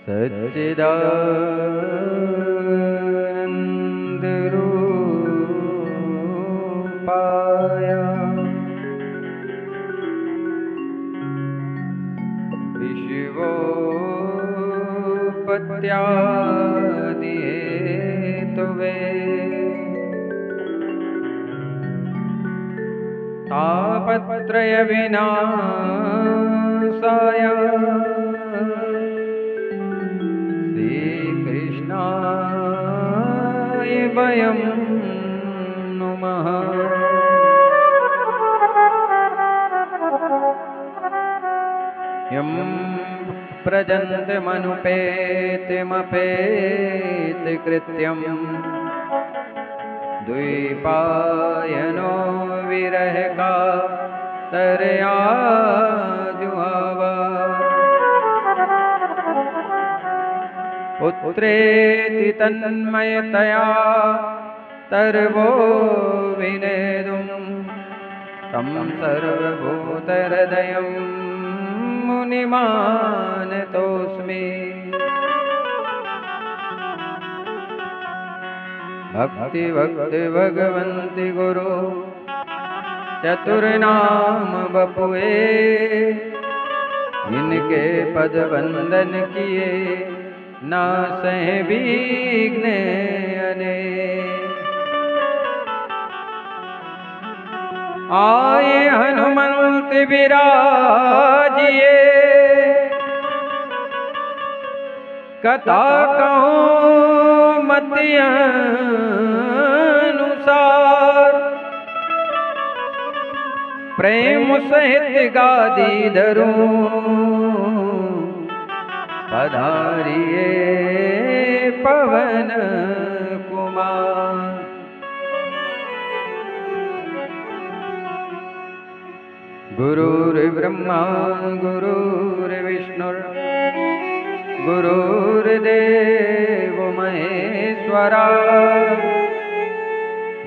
सच्चिदानंद रूपाय विश्वोपत्यादि Hathaway तापत्रय विनाशाय श्रीकृष्णाय वयं नुमः। यं प्रजन्तमनुपेतिमपेतकृत्यं द्वैपायनो विरह कातरया जुहावा पुत्रेति तन्मयतया तर्वो विनेदुं तं सर्वभूतहृदयं मुनिमानतोऽस्मि। भक्ति भक्ति भगवन्ति गुरु चतुर्नाम बपुए जिनके पद वंदन किए नासै विघ्न अनेक। आए हनुमंत विराजिए कथा कहूँ मति अनुसार प्रेम सहित गादी धरूं पधारिए पवन कुमार। गुरुर्ब्रह्मा गुरुर्विष्णु गुरुर्देवो महेश्वरा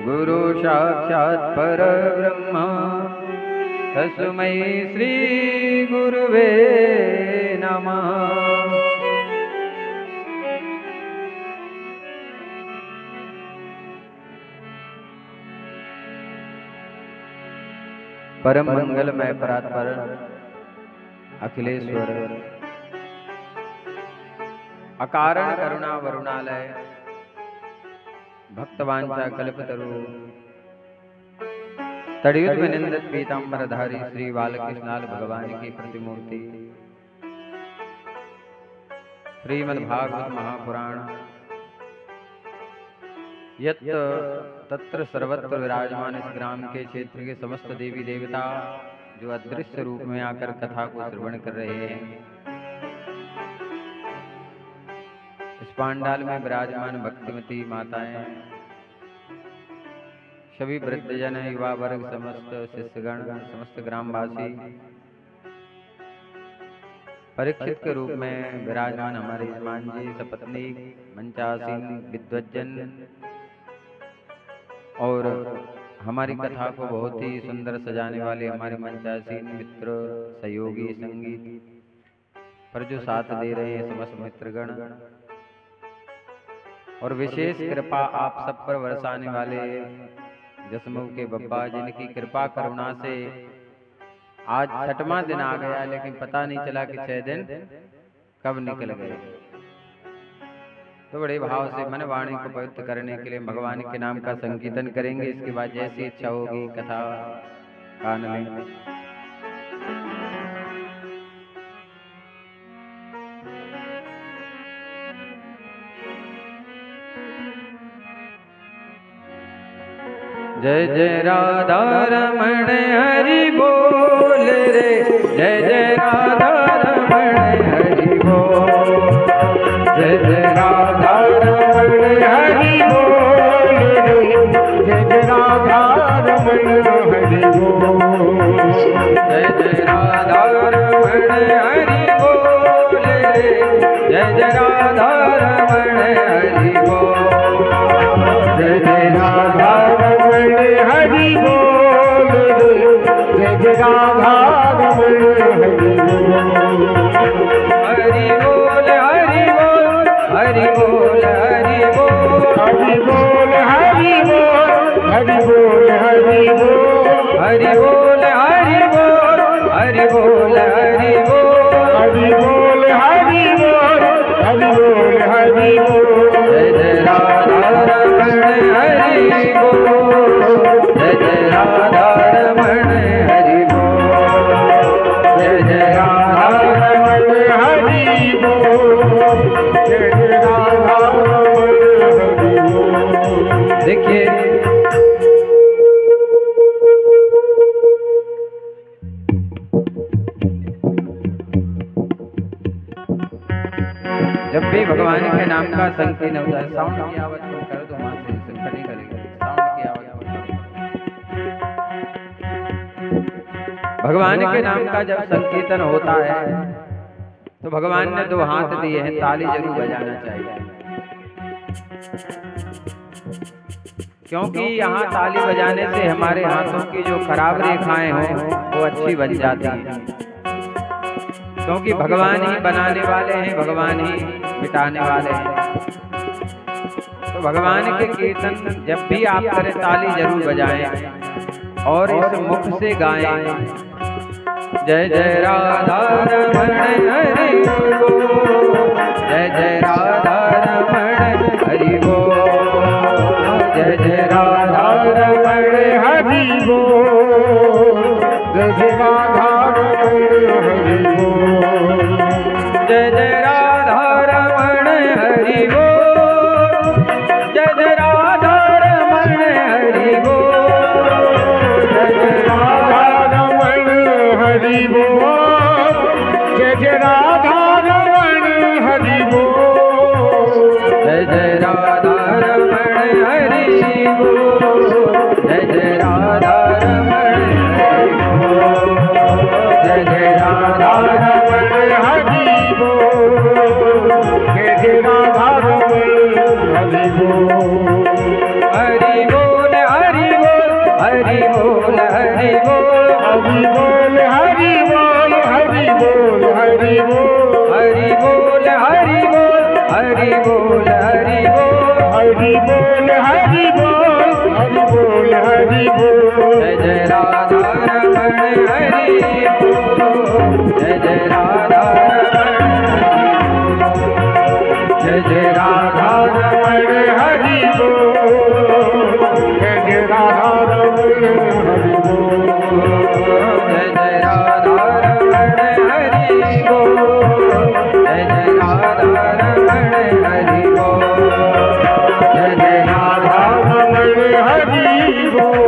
गुरु साक्षात् परब्रह्म तस्मै श्री गुरुवे नमः। परम मंगलमय परात्पर अखिलेश्वर अकारण करुणा वरुणालय भक्तवांचा कल्पतरु तड़युत विनिंदित पीतांबरधारी श्री बालकृष्णाल भगवान की प्रतिमूर्ति श्रीमद्भागवत महापुराण यत्र तत्र सर्वत्र विराजमान इस ग्राम के क्षेत्र के समस्त देवी देवता जो अदृश्य रूप में आकर कथा को श्रवण कर रहे हैं, इस पांडाल में विराजमान भक्तिमती माताएं, सभी वृद्धजन, युवा वर्ग, समस्त शिष्यगण, समस्त ग्रामवासी, परीक्षित के रूप में विराजमान हमारे यजमान जी, सपत्नी, मंचासीन विद्वज्जन और हमारी कथा को बहुत ही सुंदर सजाने वाले हमारे मंचासीन मित्र, सहयोगी, संगीत पर जो साथ दे रहे हैं समस्त मित्रगण, और विशेष कृपा आप सब पर बरसाने वाले जसमुख के बब्बा, जिनकी कृपा करुणा से आज 6वां दिन आ गया, लेकिन पता नहीं चला कि 6 दिन कब निकल गए। तो बड़े भाव से मन वाणी को पवित्र करने के लिए भगवान के नाम का संकीर्तन करेंगे। इसके बाद जैसी इच्छा होगी कथा कान लेंगे। जय जय राधा रमण हरि बोल रे, जय जय राधा रमण हरि बोल, जय जय राधा रमण हरि बोल रे, जय जय राधा रमण हरि बोल, जय जय राधा रमण हरि बोल रे, जय जय राधा रमण हरि बोल, जय जय राधा रमण हरि बोल रे, जय जय राधा रमण हरि बोल, हरि बोल हरि बोल। हरि बोल हरि बोल हरि बोल हरि बोल हरि बोल हरि बोल हरि बोल हरि बोल हरि बोल हरि बोल हरि बोल हरि बोल जय जय राधा रमण हरि बोल जय जय राधा रमण हरि बोल जय जय राधा रमण हरि बोल जय जय राधा रमण हरि बोल। देखिए जब भी भगवान के नाम का संकीर्ण होता है, साउंड की आवाज कम करो तो वहां से संकट नहीं करेगा, साउंड की आवाज कम करो। भगवान के नाम का जब संकीर्तन होता है तो भगवान ने 2 हाथ दिए हैं, ताली जरूर बजाना चाहिए, क्योंकि यहाँ ताली बजाने से हमारे हाथों की जो खराब रेखाएं हों वो अच्छी बन जाती हैं, क्योंकि भगवान ही बनाने वाले हैं, भगवान ही मिटाने वाले हैं। तो भगवान के कीर्तन जब भी आप करें ताली जरूर बजाएं और इस मुख से गाएं, जय जय राधा रमण हरि बोल जय जय राधा रमण हरि बोल जय जय राधा रमण हरि बोल जय जय राधा रमण हरि बोल जय जय राधा रमण हरि बोल जय जय राधा रमण हरि बोल जय जय राधा रमण हरि बोल जय जय राधा रमण हरि बोल जय जय राधा रमण हरि बोल जय जय राधा रमण हरि बोल जय जय राधा रमण हरि बोल जय जय राधा रमण हरि बोल हरि बोल हरि बोल हरि बोल हरि बोल हरि बोल हरि बोल हरि बोल हरि बोल हरि बोल हरि बोल हरि बोल हरि बोल हरि बोल हरि बोल हरि बोल हरि बोल जय जय राधा रमण हरि बोल जय जय राधा रमण जय जय राधा रमण हरि बोल जय जय राधा रमण हरि बोल जय जय राधा रमण हरि बोल जय जय राधा रमण हरि बोल जय जय राधा रमण हरि बोल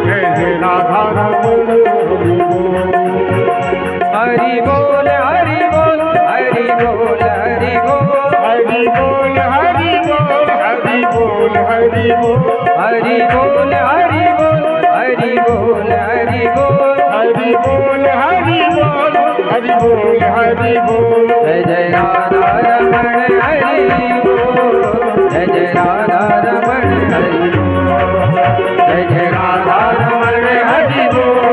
जय जय राधा रमण हरि बोल हरि बोल हरि बोल हरि बोल हरि बोल हरि बोल हरि बोल हरि बोल हरि बोल हरि बोल हरि बोल हरि बोल हरि बोल हरि बोल हरि बोल हरि बोल हरि बोल जय जय राधा रमण हरि बोल जय जय राधा रमण हरि बोल जय जय राधा रमण हरि बोल जय जय राधा रमण हरि बोल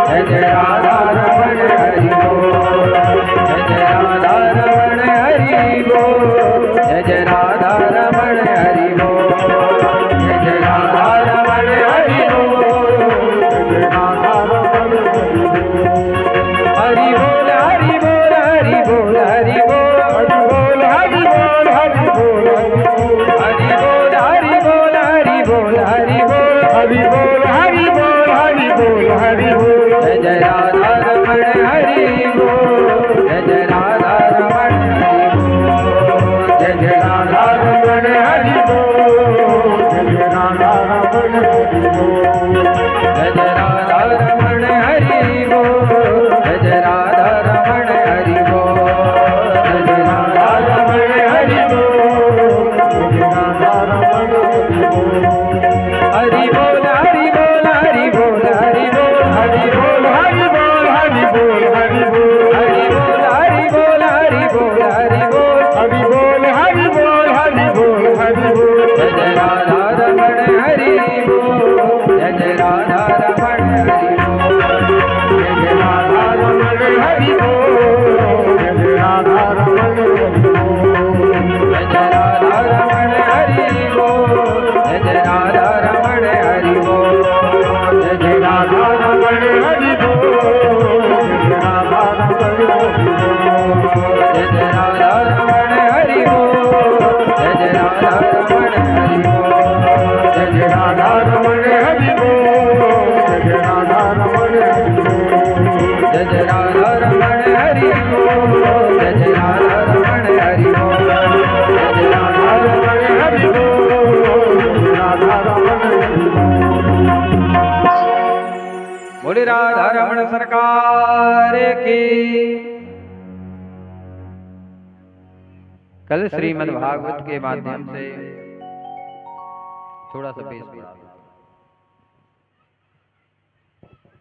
जय जय राधा रमण हरि बोल जय जय राधा रमण हरि बोल जय जय राधा रमण हरि बोल जय जय राधा रमण हरि बोल हरि बोल हरि बोल हरि बोल हरि बोल हरि बोल हरि बोल हरि बोल हरि बोल हरि बोल हरि बोल हरि बोल हरि बोल हरि बोल हरि बोल जय जय राधा रमण हरि बोल जय जय राधा रमण हरि बोल जय जय राधा रमण हरि बोल जय जय राधा रमण हरि बोल जय जय राधा रमण हरि बोल जय जय राधा रमण हरि बोल जय जय राधा रमण हरि बोल जय जय राधा रमण हरि बोल हरि बोल हरि बोल हरि बोल हरि बोल हरि बोल हरि बोल हरि बोल हरि बोल हरि बोल हरि बोल हरि बोल हरि बोल हरि बोल हरि बोल हरि बोल हरि बोल जय जय राधा रमण हरि बोल जय जय राधा रमण हरि बोल जय जय राधा रमण हरि बोल जय जय राधा रमण हरि बोल जय जय राधा रमण हरि जय जय राधा रमण हरि बोल, जय जय राधा रमण हरि बोल, जय जय राधा रमण हरि बोल, राधा रमण हरि बोल। बोले राधा रमण सरकार की। कल श्रीमद् भागवत के माध्यम से थोड़ा सा पेश किया।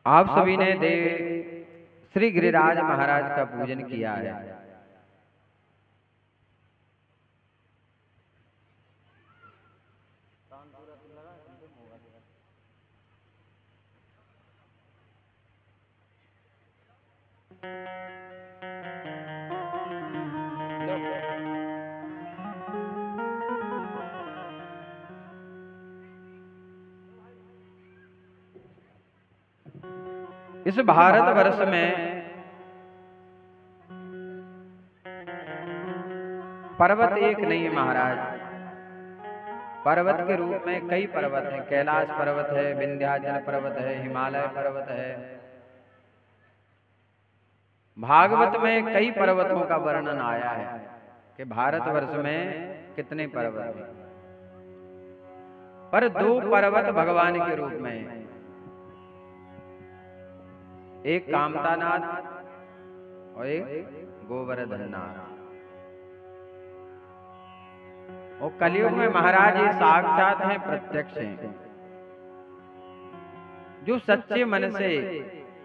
आप सभी ने देव श्री गिरिराज महाराज का पूजन किया है। इस भारतवर्ष में पर्वत एक नहीं है महाराज। पर्वत के रूप में कई पर्वत हैं। कैलाश पर्वत है, विंध्याचल पर्वत है, हिमालय पर्वत है। भागवत में कई पर्वतों का वर्णन आया है कि भारतवर्ष में कितने पर्वत हैं, पर दो पर्वत भगवान के रूप में हैं। एक कामतानाथ और एक गोवर्धननाथ। और कलयुग में महाराज ये साक्षात हैं, प्रत्यक्ष हैं। जो सच्चे मन से,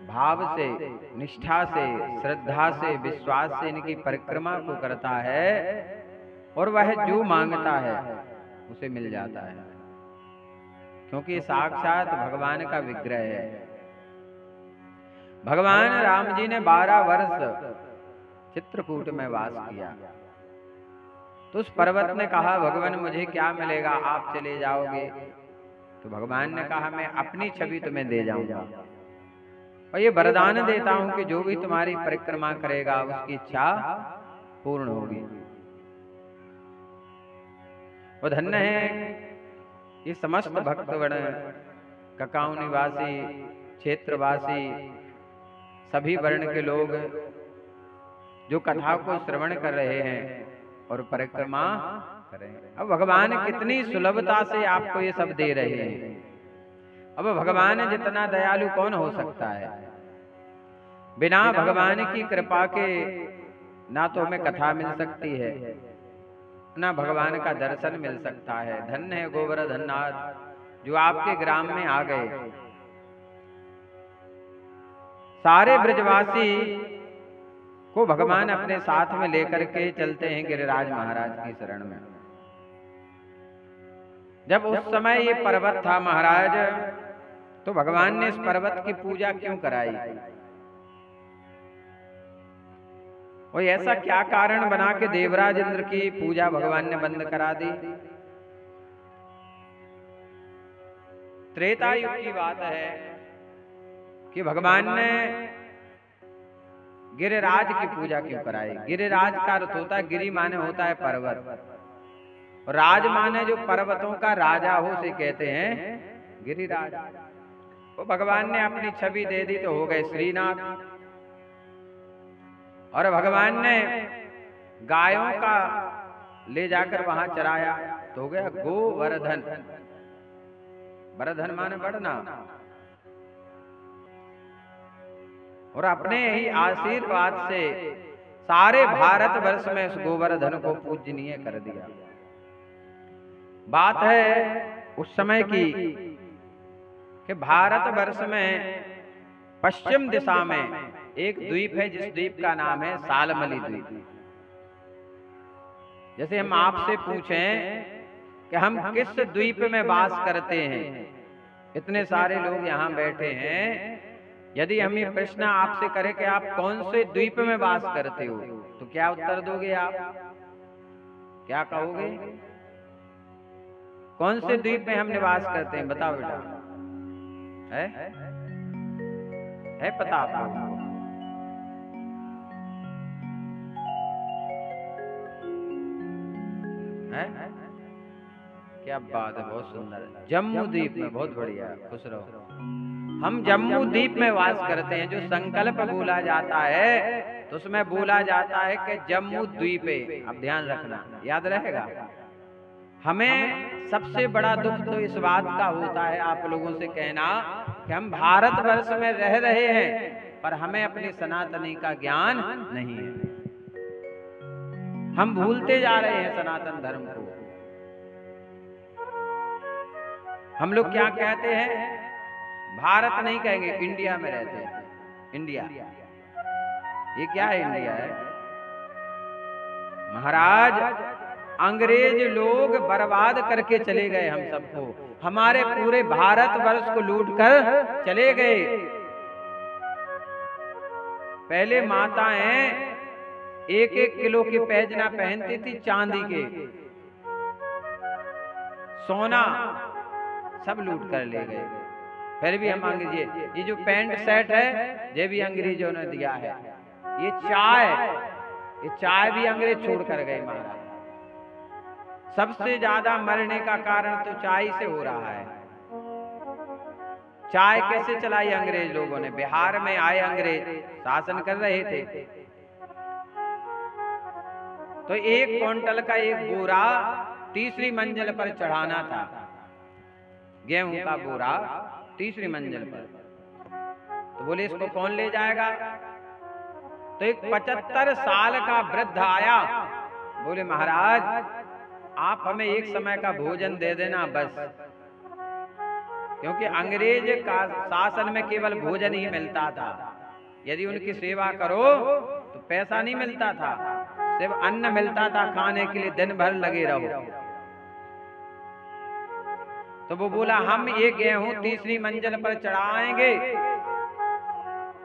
भाव से, निष्ठा से, श्रद्धा से, विश्वास से इनकी परिक्रमा को करता है और वह जो मांगता है उसे मिल जाता है, क्योंकि साक्षात भगवान का विग्रह है। भगवान राम जी ने 12 वर्ष चित्रकूट में वास किया। तो उस पर्वत ने कहा, भगवान मुझे क्या मिलेगा, आप चले जाओगे। तो भगवान ने कहा, मैं अपनी छवि तुम्हें दे जाऊंगा और ये वरदान देता हूं कि जो भी तुम्हारी परिक्रमा करेगा उसकी इच्छा पूर्ण होगी। और धन्य है ये समस्त भक्तगण, ककाऊ निवासी, क्षेत्रवासी, सभी वर्ण के लोग जो कथा को श्रवण कर रहे हैं और परिक्रमा कर रहे हैं। अब भगवान कितनी सुलभता से आपको ये सब दे रहे हैं। अब भगवान जितना दयालु कौन हो सकता है। बिना भगवान की कृपा के ना तो हमें कथा मिल सकती है, ना भगवान का दर्शन मिल सकता है। धन्य है गोवर्धननाथ जो आपके ग्राम में आ गए। सारे ब्रजवासी को भगवान अपने साथ में लेकर के चलते हैं गिरिराज महाराज की शरण में। जब उस समय ये पर्वत था महाराज, तो भगवान ने इस पर्वत की पूजा क्यों कराई और ऐसा क्या कारण बना के देवराज इंद्र की पूजा भगवान ने बंद करा दी। त्रेता युग की बात है कि भगवान ने गिरिराज की पूजा क्यों कराई। गिरिराज का अर्थ होता है, गिरि माने होता है पर्वत, और राज माने जो पर्वतों का राजा हो उसे कहते हैं गिरिराज। तो भगवान ने अपनी छवि दे दी तो हो गए श्रीनाथ। और भगवान ने गायों का ले जाकर वहां चराया तो हो गया गोवर्धन। वर्धन माने बढ़ना। और अपने ही आशीर्वाद से सारे भारतवर्ष में उस गोवर्धन को पूजनीय कर दिया। बात है उस समय की कि भारतवर्ष में पश्चिम दिशा में एक द्वीप है, जिस द्वीप का नाम है सालमली द्वीप। जैसे हम आपसे पूछें कि हम किस द्वीप में वास करते हैं, इतने सारे लोग यहाँ बैठे हैं, यदि हम ये प्रश्न आपसे करें कि आप कौन से द्वीप में वास करते हो, तो क्या उत्तर दोगे आप? क्या कहोगे? कौन से द्वीप में हम निवास करते हैं? बताओ बेटा, है पता आप लोगों को? है? क्या बात है, बहुत सुंदर है। जम्मू द्वीप में, बहुत बढ़िया, खुश रहो। हम जम्मू द्वीप में वास करते हैं। जो संकल्प बोला जाता है तो उसमें बोला जाता है कि जम्मू द्वीपे। अब ध्यान रखना, याद रहेगा। हमें सबसे बड़ा दुख तो इस बात का होता है आप लोगों से कहना कि हम भारतवर्ष में रह रहे हैं पर हमें अपनी सनातनी का ज्ञान नहीं है। हम भूलते जा रहे हैं सनातन धर्म को। हम लोग क्या कहते हैं, भारत नहीं कहेंगे, इंडिया में रहते हैं। इंडिया, ये क्या है? इंडिया है महाराज। अंग्रेज लोग बर्बाद करके चले गए हम सबको, हमारे पूरे भारतवर्ष को लूट कर चले गए। पहले माताएं 1-1 किलो के पैजना पहनती थी, चांदी के। सोना सब लूट कर ले गए। फिर भी हम अंग्रेज, ये जो पैंट शर्ट है ये भी अंग्रेजों ने दिया है। ये चाय भी अंग्रेज छोड़ कर गए महाराज। सबसे ज्यादा मरने का कारण तो चाय से हो रहा है। चाय कैसे चलाई अंग्रेज लोगों ने? बिहार में आए अंग्रेज, शासन कर रहे थे, तो 1 क्विंटल का एक बोरा 3री मंजिल पर चढ़ाना था। गेहूं का बोरा 3री मंजिल पर। तो बोले इसको कौन ले जाएगा? तो एक 75 साल का वृद्ध आया, बोले महाराज आप हमें एक समय का भोजन दे देना बस। क्योंकि अंग्रेज का शासन में केवल भोजन ही मिलता था। यदि उनकी सेवा करो तो पैसा नहीं मिलता था, सिर्फ अन्न मिलता था खाने के लिए, दिन भर लगे रहो। तो वो बोला हम ये गेहूं 3री मंजिल पर चढ़ाएंगे,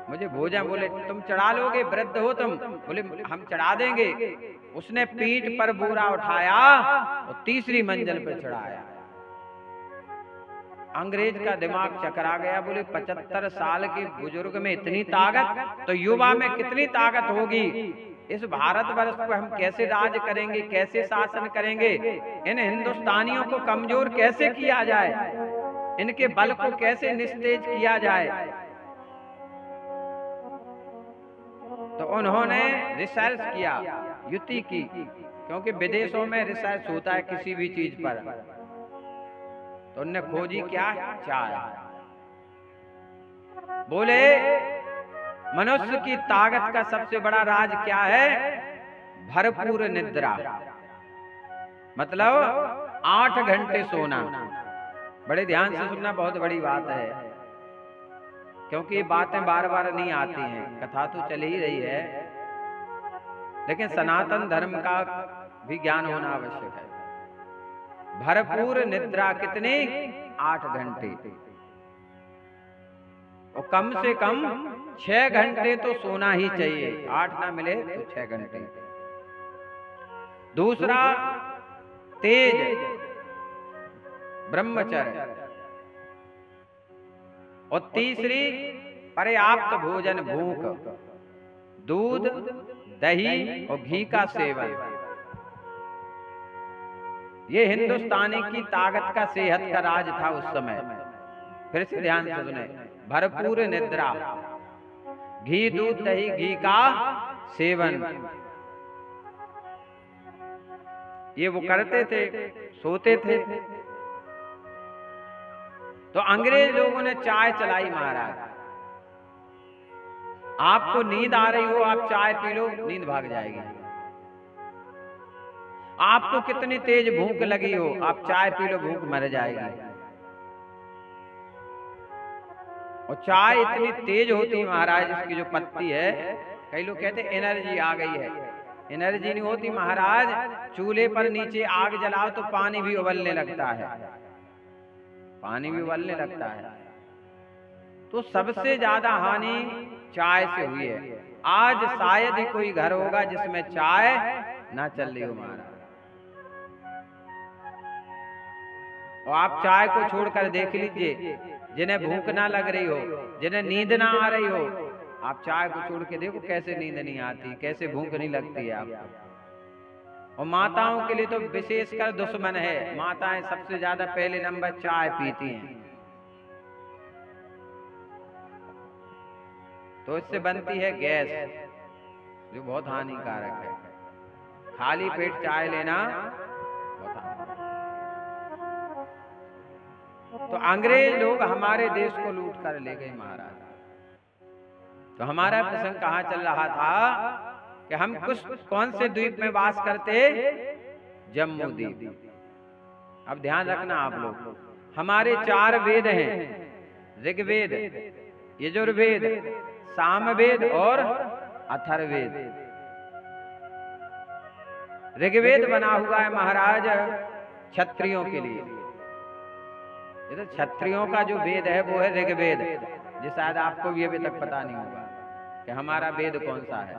मुझे भोजन। बोले तुम चढ़ा लोगे? वृद्ध हो तुम? बोले हम चढ़ा देंगे। उसने पीठ पर बोरा उठाया और 3री मंजिल पर चढ़ाया। अंग्रेज का दिमाग चकरा गया। बोले 75 साल के बुजुर्ग में इतनी ताकत, तो युवा में कितनी ताकत होगी? इस भारतवर्ष पर हम कैसे राज करेंगे, कैसे शासन करेंगे? इन हिंदुस्तानियों को कमजोर कैसे किया जाए, इनके बल को कैसे निस्तेज किया जाए? तो उन्होंने रिसर्च किया, युति की, क्योंकि विदेशों में रिसर्च होता है किसी भी चीज पर। तो उन्होंने खोजी क्या? चाय। बोले मनुष्य की ताकत का सबसे बड़ा राज क्या है? भरपूर निद्रा, मतलब 8 घंटे सोना। बड़े ध्यान से सुनना, बहुत बड़ी बात है, क्योंकि ये बातें बार बार नहीं आती हैं। कथा तो चल ही रही है, लेकिन सनातन धर्म का भी ज्ञान होना आवश्यक है। भरपूर निद्रा कितनी? 8 घंटे। और कम से कम 6 घंटे तो सोना ही चाहिए, 8 ना मिले तो 6 घंटे। दूसरा तेज ब्रह्मचर्य, और तीसरी पर्याप्त भोजन, भूख, दूध, दही और घी का सेवन। ये हिंदुस्तानी की ताकत का, सेहत का राज था उस समय। फिर से ध्यान से सुने, भरपूर निद्रा, घी, दूध, दही, घी का सेवन, ये वो करते थे, सोते थे। तो अंग्रेज लोगों ने चाय चलाई महाराज। आपको नींद आ रही हो, आप चाय पी लो, नींद भाग जाएगी। आपको कितनी तेज भूख लगी हो, आप चाय पी लो, भूख मर जाएगी। और चाय इतनी तेज होती महाराज, इसकी जो पत्ती है, कई लोग कहते हैं एनर्जी आ गई है। एनर्जी नहीं होती महाराज, चूल्हे पर नीचे आग जलाओ तो पानी भी उबलने लगता है, पानी भी उबलने लगता है। तो सबसे ज्यादा हानि चाय से हुई है। आज शायद ही कोई घर होगा जिसमें चाय ना चल रही हो महाराज। और आप चाय को छोड़कर देख लीजिए, जिन्हें भूख ना लग रही हो, जिन्हें नींद ना आ रही हो, आप चाय को छोड़ के देखो कैसे नींद नहीं आती, कैसे भूख नहीं लगती है आपको। और माताओं के लिए तो विशेषकर दुश्मन है। माताएं सबसे ज्यादा पहले नंबर चाय पीती हैं। तो इससे बनती है गैस, जो बहुत हानिकारक है। खाली पेट चाय लेना बहुत हानिकारक। तो अंग्रेज लोग हमारे देश को लूट कर ले गए महाराज। तो हमारा प्रसंग कहाँ चल रहा था कि हम कौन से द्वीप में वास करते? जम्मू द्वीप। अब ध्यान रखना आप लोग, हमारे 4 वेद हैं, ऋग्वेद, यजुर्वेद, सामवेद और अथर्ववेद। ऋग्वेद बना हुआ है महाराज क्षत्रियों के लिए। ये तो क्षत्रियों का जो वेद है वो है ऋग्वेद, जो शायद आपको भी अभी तक पता नहीं होगा कि हमारा वेद कौन सा है।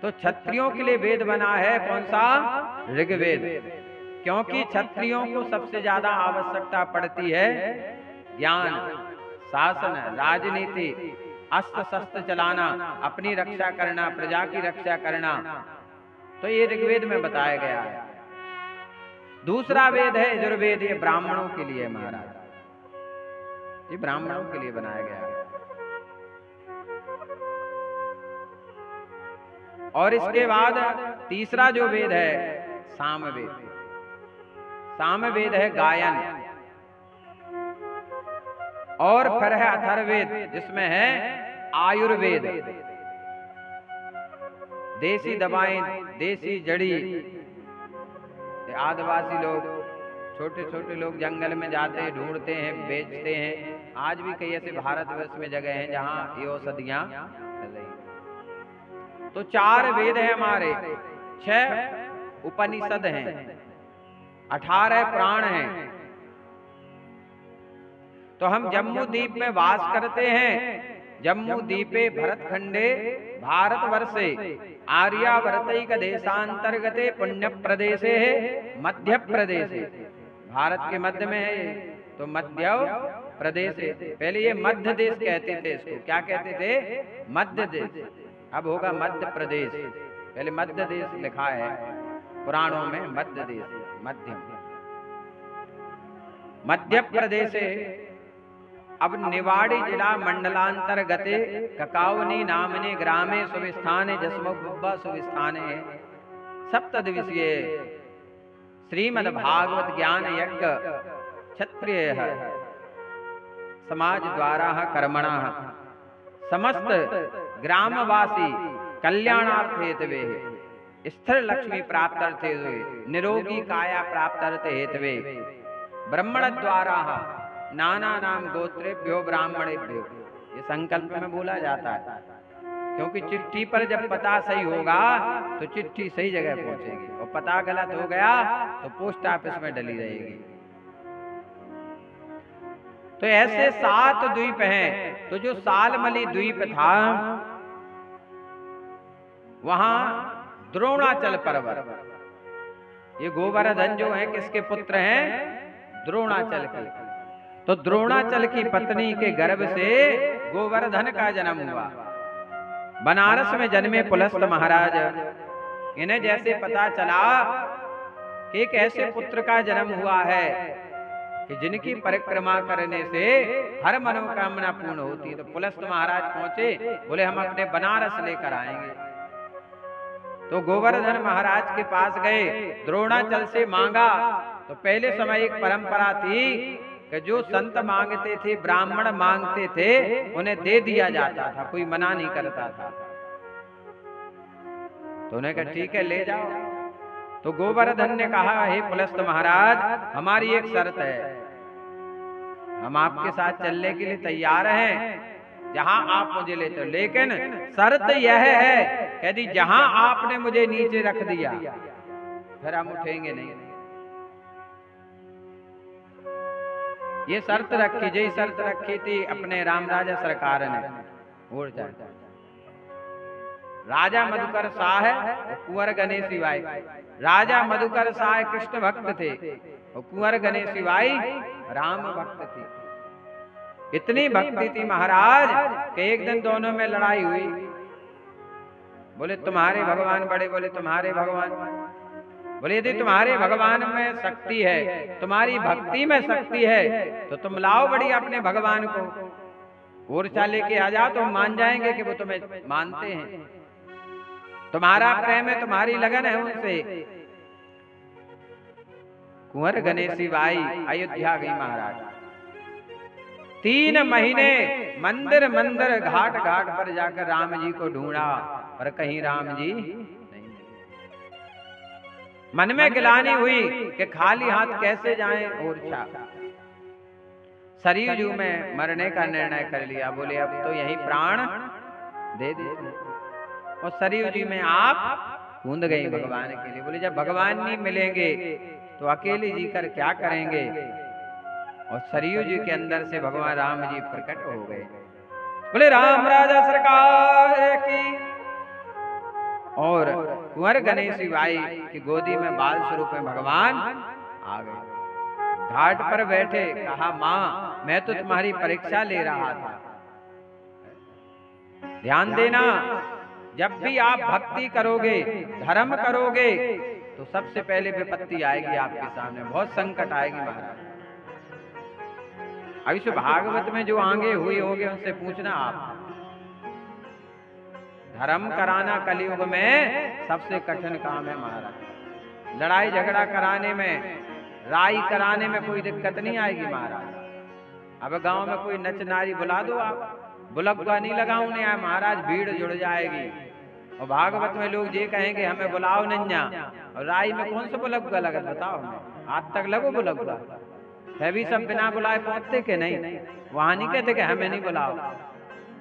तो क्षत्रियों के लिए वेद बना है कौन सा? ऋग्वेद। क्योंकि क्षत्रियों को सबसे ज्यादा आवश्यकता पड़ती है ज्ञान, शासन, राजनीति, अस्त्र शस्त्र चलाना, अपनी रक्षा करना, प्रजा की रक्षा करना। तो ये ऋग्वेद में बताया गया है। दूसरा वेद है यजुर्वेद, ये ब्राह्मणों के लिए महाराज, ये ब्राह्मणों के लिए बनाया गया है। और इसके बाद तीसरा जो वेद है सामवेद। सामवेद है गायन। और फिर है अथर्ववेद, जिसमें है आयुर्वेद, देसी दवाएं, देसी जड़ी। आदिवासी लोग, छोटे छोटे लोग जंगल में जाते हैं, ढूंढते हैं, बेचते हैं। आज भी कई ऐसे भारतवर्ष में जगह हैं जहां ये औषधियां चल रही हैं। तो 4 वेद हैं हमारे, 6 उपनिषद हैं, 18 पुराण हैं। तो हम जम्मू द्वीप में वास करते हैं। जम्मू द्वीपे भरतखंडे भारतवर्षे आर्यावर्तैक देशांतर्गते पुण्य प्रदेशे है मध्य प्रदेशे। भारत के मध्य में है, तो मध्य प्रदेश। पहले ये मध्य देश कहते थे, इसको क्या कहते थे? मध्य देश। अब होगा मध्य प्रदेश। पहले मध्य देश लिखा है पुराणों में, मध्य देश, मध्य प्रदेश। अब निवाड़ी जिला मंडलांतर्गते ककावनी नामने ग्रामे सुविस्थाने जसमुख सुविस्थाने सप्तदिवसीय श्रीमद् भागवत ज्ञान यज्ञ क्षत्रिय समाज द्वारा कर्मणा समस्त ग्रामवासी कल्याणार्थ हेतवे स्थिर लक्ष्मी प्राप्त निरोगी काया प्राप्त हेतवे ब्राह्मण द्वारा नाना नाम गोत्रेभ्यो ब्राह्मणेभ्यो, ये संकल्प में बोला जाता है। क्योंकि चिट्ठी पर जब पता सही होगा तो चिट्ठी सही जगह पहुंचेगी, और पता गलत हो गया तो पोस्ट ऑफिस में डली रहेगी। तो ऐसे 7 द्वीप हैं। तो जो सालमली द्वीप था, वहां द्रोणाचल पर्वत, ये गोवर्धन जो है किसके पुत्र हैं? द्रोणाचल के। तो द्रोणाचल की पत्नी के गर्भ से गोवर्धन का जन्म हुआ। बनारस में जन्मे पुलस्त महाराज। इन्हें जैसे पता चला कि एक ऐसे पुत्र का जन्म हुआ है कि जिनकी परिक्रमा करने से हर मनोकामना पूर्ण होती है, तो पुलस्त महाराज पहुंचे, बोले हम अपने बनारस लेकर आएंगे। तो गोवर्धन महाराज के पास गए, द्रोणाचल से मांगा। तो पहले समय एक परंपरा थी कि जो संत मांगते थे, ब्राह्मण मांगते थे, उन्हें दे दिया जाता था, कोई मना नहीं करता था। तो उन्हें कहा ठीक है ले जाओ। तो गोवर्धन ने कहा, हे पुलस्त महाराज, हमारी एक शर्त है, हम आपके साथ चलने के लिए तैयार हैं, जहां आप मुझे ले चलो, लेकिन शर्त यह है कि यदि जहां आपने मुझे नीचे रख दिया फिर हम उठेंगे नहीं। ये शर्त रखी, जय शर्त रखी थी अपने राम राजा सरकार ने। उड़ जाए राजा मधुकर शाह और कुंवर गणेश बाई। राजा मधुकर शाह कृष्ण भक्त थे और कुंवर गणेश बाई राम भक्त थी। इतनी भक्ति थी महाराज कि एक दिन दोनों में लड़ाई हुई। बोले तुम्हारे भगवान बड़े, बोले तुम्हारे भगवान, बोले यदि तुम्हारे भगवान में शक्ति है, तुम्हारी भक्ति में शक्ति है, तो तुम लाओ बढ़िया अपने भगवान को, ऊर्जा लेके आ जाओ, तो हम मान जाएंगे कि वो तुम्हें मानते हैं, तुम्हारा प्रेम है, तुम्हारी लगन है उनसे। कुंवर गणेश बाई अयोध्या गई महाराज। 3 महीने मंदिर मंदिर घाट घाट पर जाकर राम जी को ढूंढा, पर कहीं राम जी नहीं। मन में गिलानी हुई कि खाली हाथ कैसे जाएं ओरछा। सरयू में मरने का निर्णय कर लिया, बोले अब तो यही प्राण दे देते। और सरयू जी में आप कूद गई भगवान के लिए। बोले जब भगवान नहीं मिलेंगे तो अकेले जी कर क्या करेंगे। और सरयू जी के अंदर से भगवान राम जी प्रकट हो गए। बोले राम राजा सरकार की। और कुंवर गणेश बाई की गोदी में बाल स्वरूप में भगवान आ गए। घाट पर बैठे कहा, माँ मैं तो तुम्हारी परीक्षा ले रहा था। ध्यान देना, जब भी आप भक्ति करोगे, धर्म करोगे, तो सबसे पहले विपत्ति आएगी आपके सामने, बहुत संकट आएगी महाराज। अब इस भागवत में जो आगे हुई होगे उनसे पूछना आप। धर्म कराना कलयुग में सबसे कठिन काम है महाराज। लड़ाई झगड़ा कराने में, राई कराने में कोई दिक्कत नहीं आएगी महाराज। अब गांव में कोई नच नारी बुला दो आप, बुलगुआ नहीं लगाऊ नहीं आए महाराज, भीड़ जुड़ जाएगी। और भागवत में लोग ये कहेंगे हमें बुलाओ नन्या, और राई में कौन सा बुलगुआ लगत बताओ हमें, आज तक लगो बुलगुआ है भी सब बिना बुलाए पहुंचते के नहीं, वहां नहीं कहते कि हमें नहीं बुलाओ।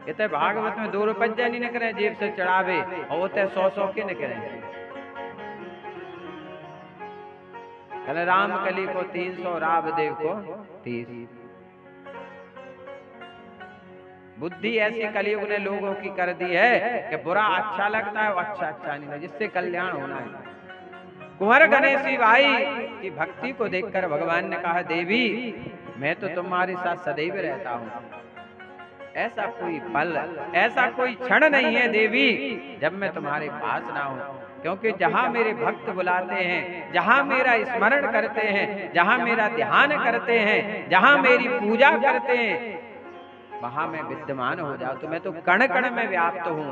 ये तो भागवत में 2 रुपया नहीं निकले जेब से चढ़ावे, और वो 100-100 के निकले। कल राम कली को 300, राव देव को 30। बुद्धि ऐसी कलयुग ने लोगों की कर दी है कि बुरा अच्छा लगता है, और अच्छा अच्छा नहीं, जिससे कल्याण होना है। कुंवर गणेश बाई की भक्ति को देखकर भगवान ने कहा, देवी मैं तो तुम्हारे साथ सदैव रहता हूँ, ऐसा कोई पल, ऐसा कोई क्षण नहीं है देवी जब मैं तुम्हारे पास ना हूँ। क्योंकि जहां मेरे भक्त बुलाते हैं, जहां मेरा स्मरण करते हैं, जहां मेरा ध्यान करते हैं, जहां मेरी पूजा करते हैं, वहां मैं विद्यमान हो जाऊं। तो मैं तो कण कण में व्याप्त हूँ।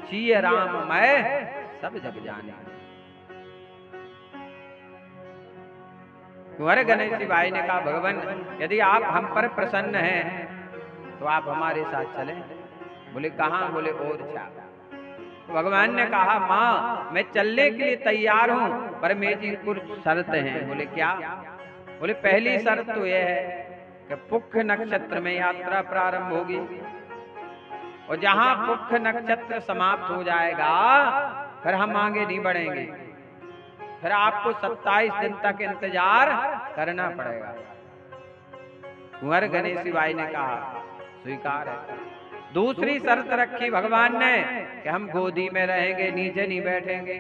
सिय राम मैं सब जग जाने। कुंवर गणेश बाई ने कहा, भगवान यदि आप हम पर प्रसन्न हैं तो आप हमारे साथ चलें। बोले कहाँ? बोले ओरछा। तो भगवान ने कहा, माँ मैं चलने के लिए तैयार हूँ, पर मेरी कुछ शर्त हैं। बोले क्या? बोले पहली शर्त तो यह है कि पुख्य नक्षत्र में यात्रा प्रारंभ होगी, और जहां पुख्य नक्षत्र समाप्त हो जाएगा फिर हम आगे नहीं बढ़ेंगे, फिर आपको 27 दिन तक इंतजार करना पड़ेगा। कुंवर गणेश बाई ने कहा स्वीकार है। दूसरी शर्त रखी भगवान ने कि हम गोदी में रहेंगे, नीचे नहीं बैठेंगे,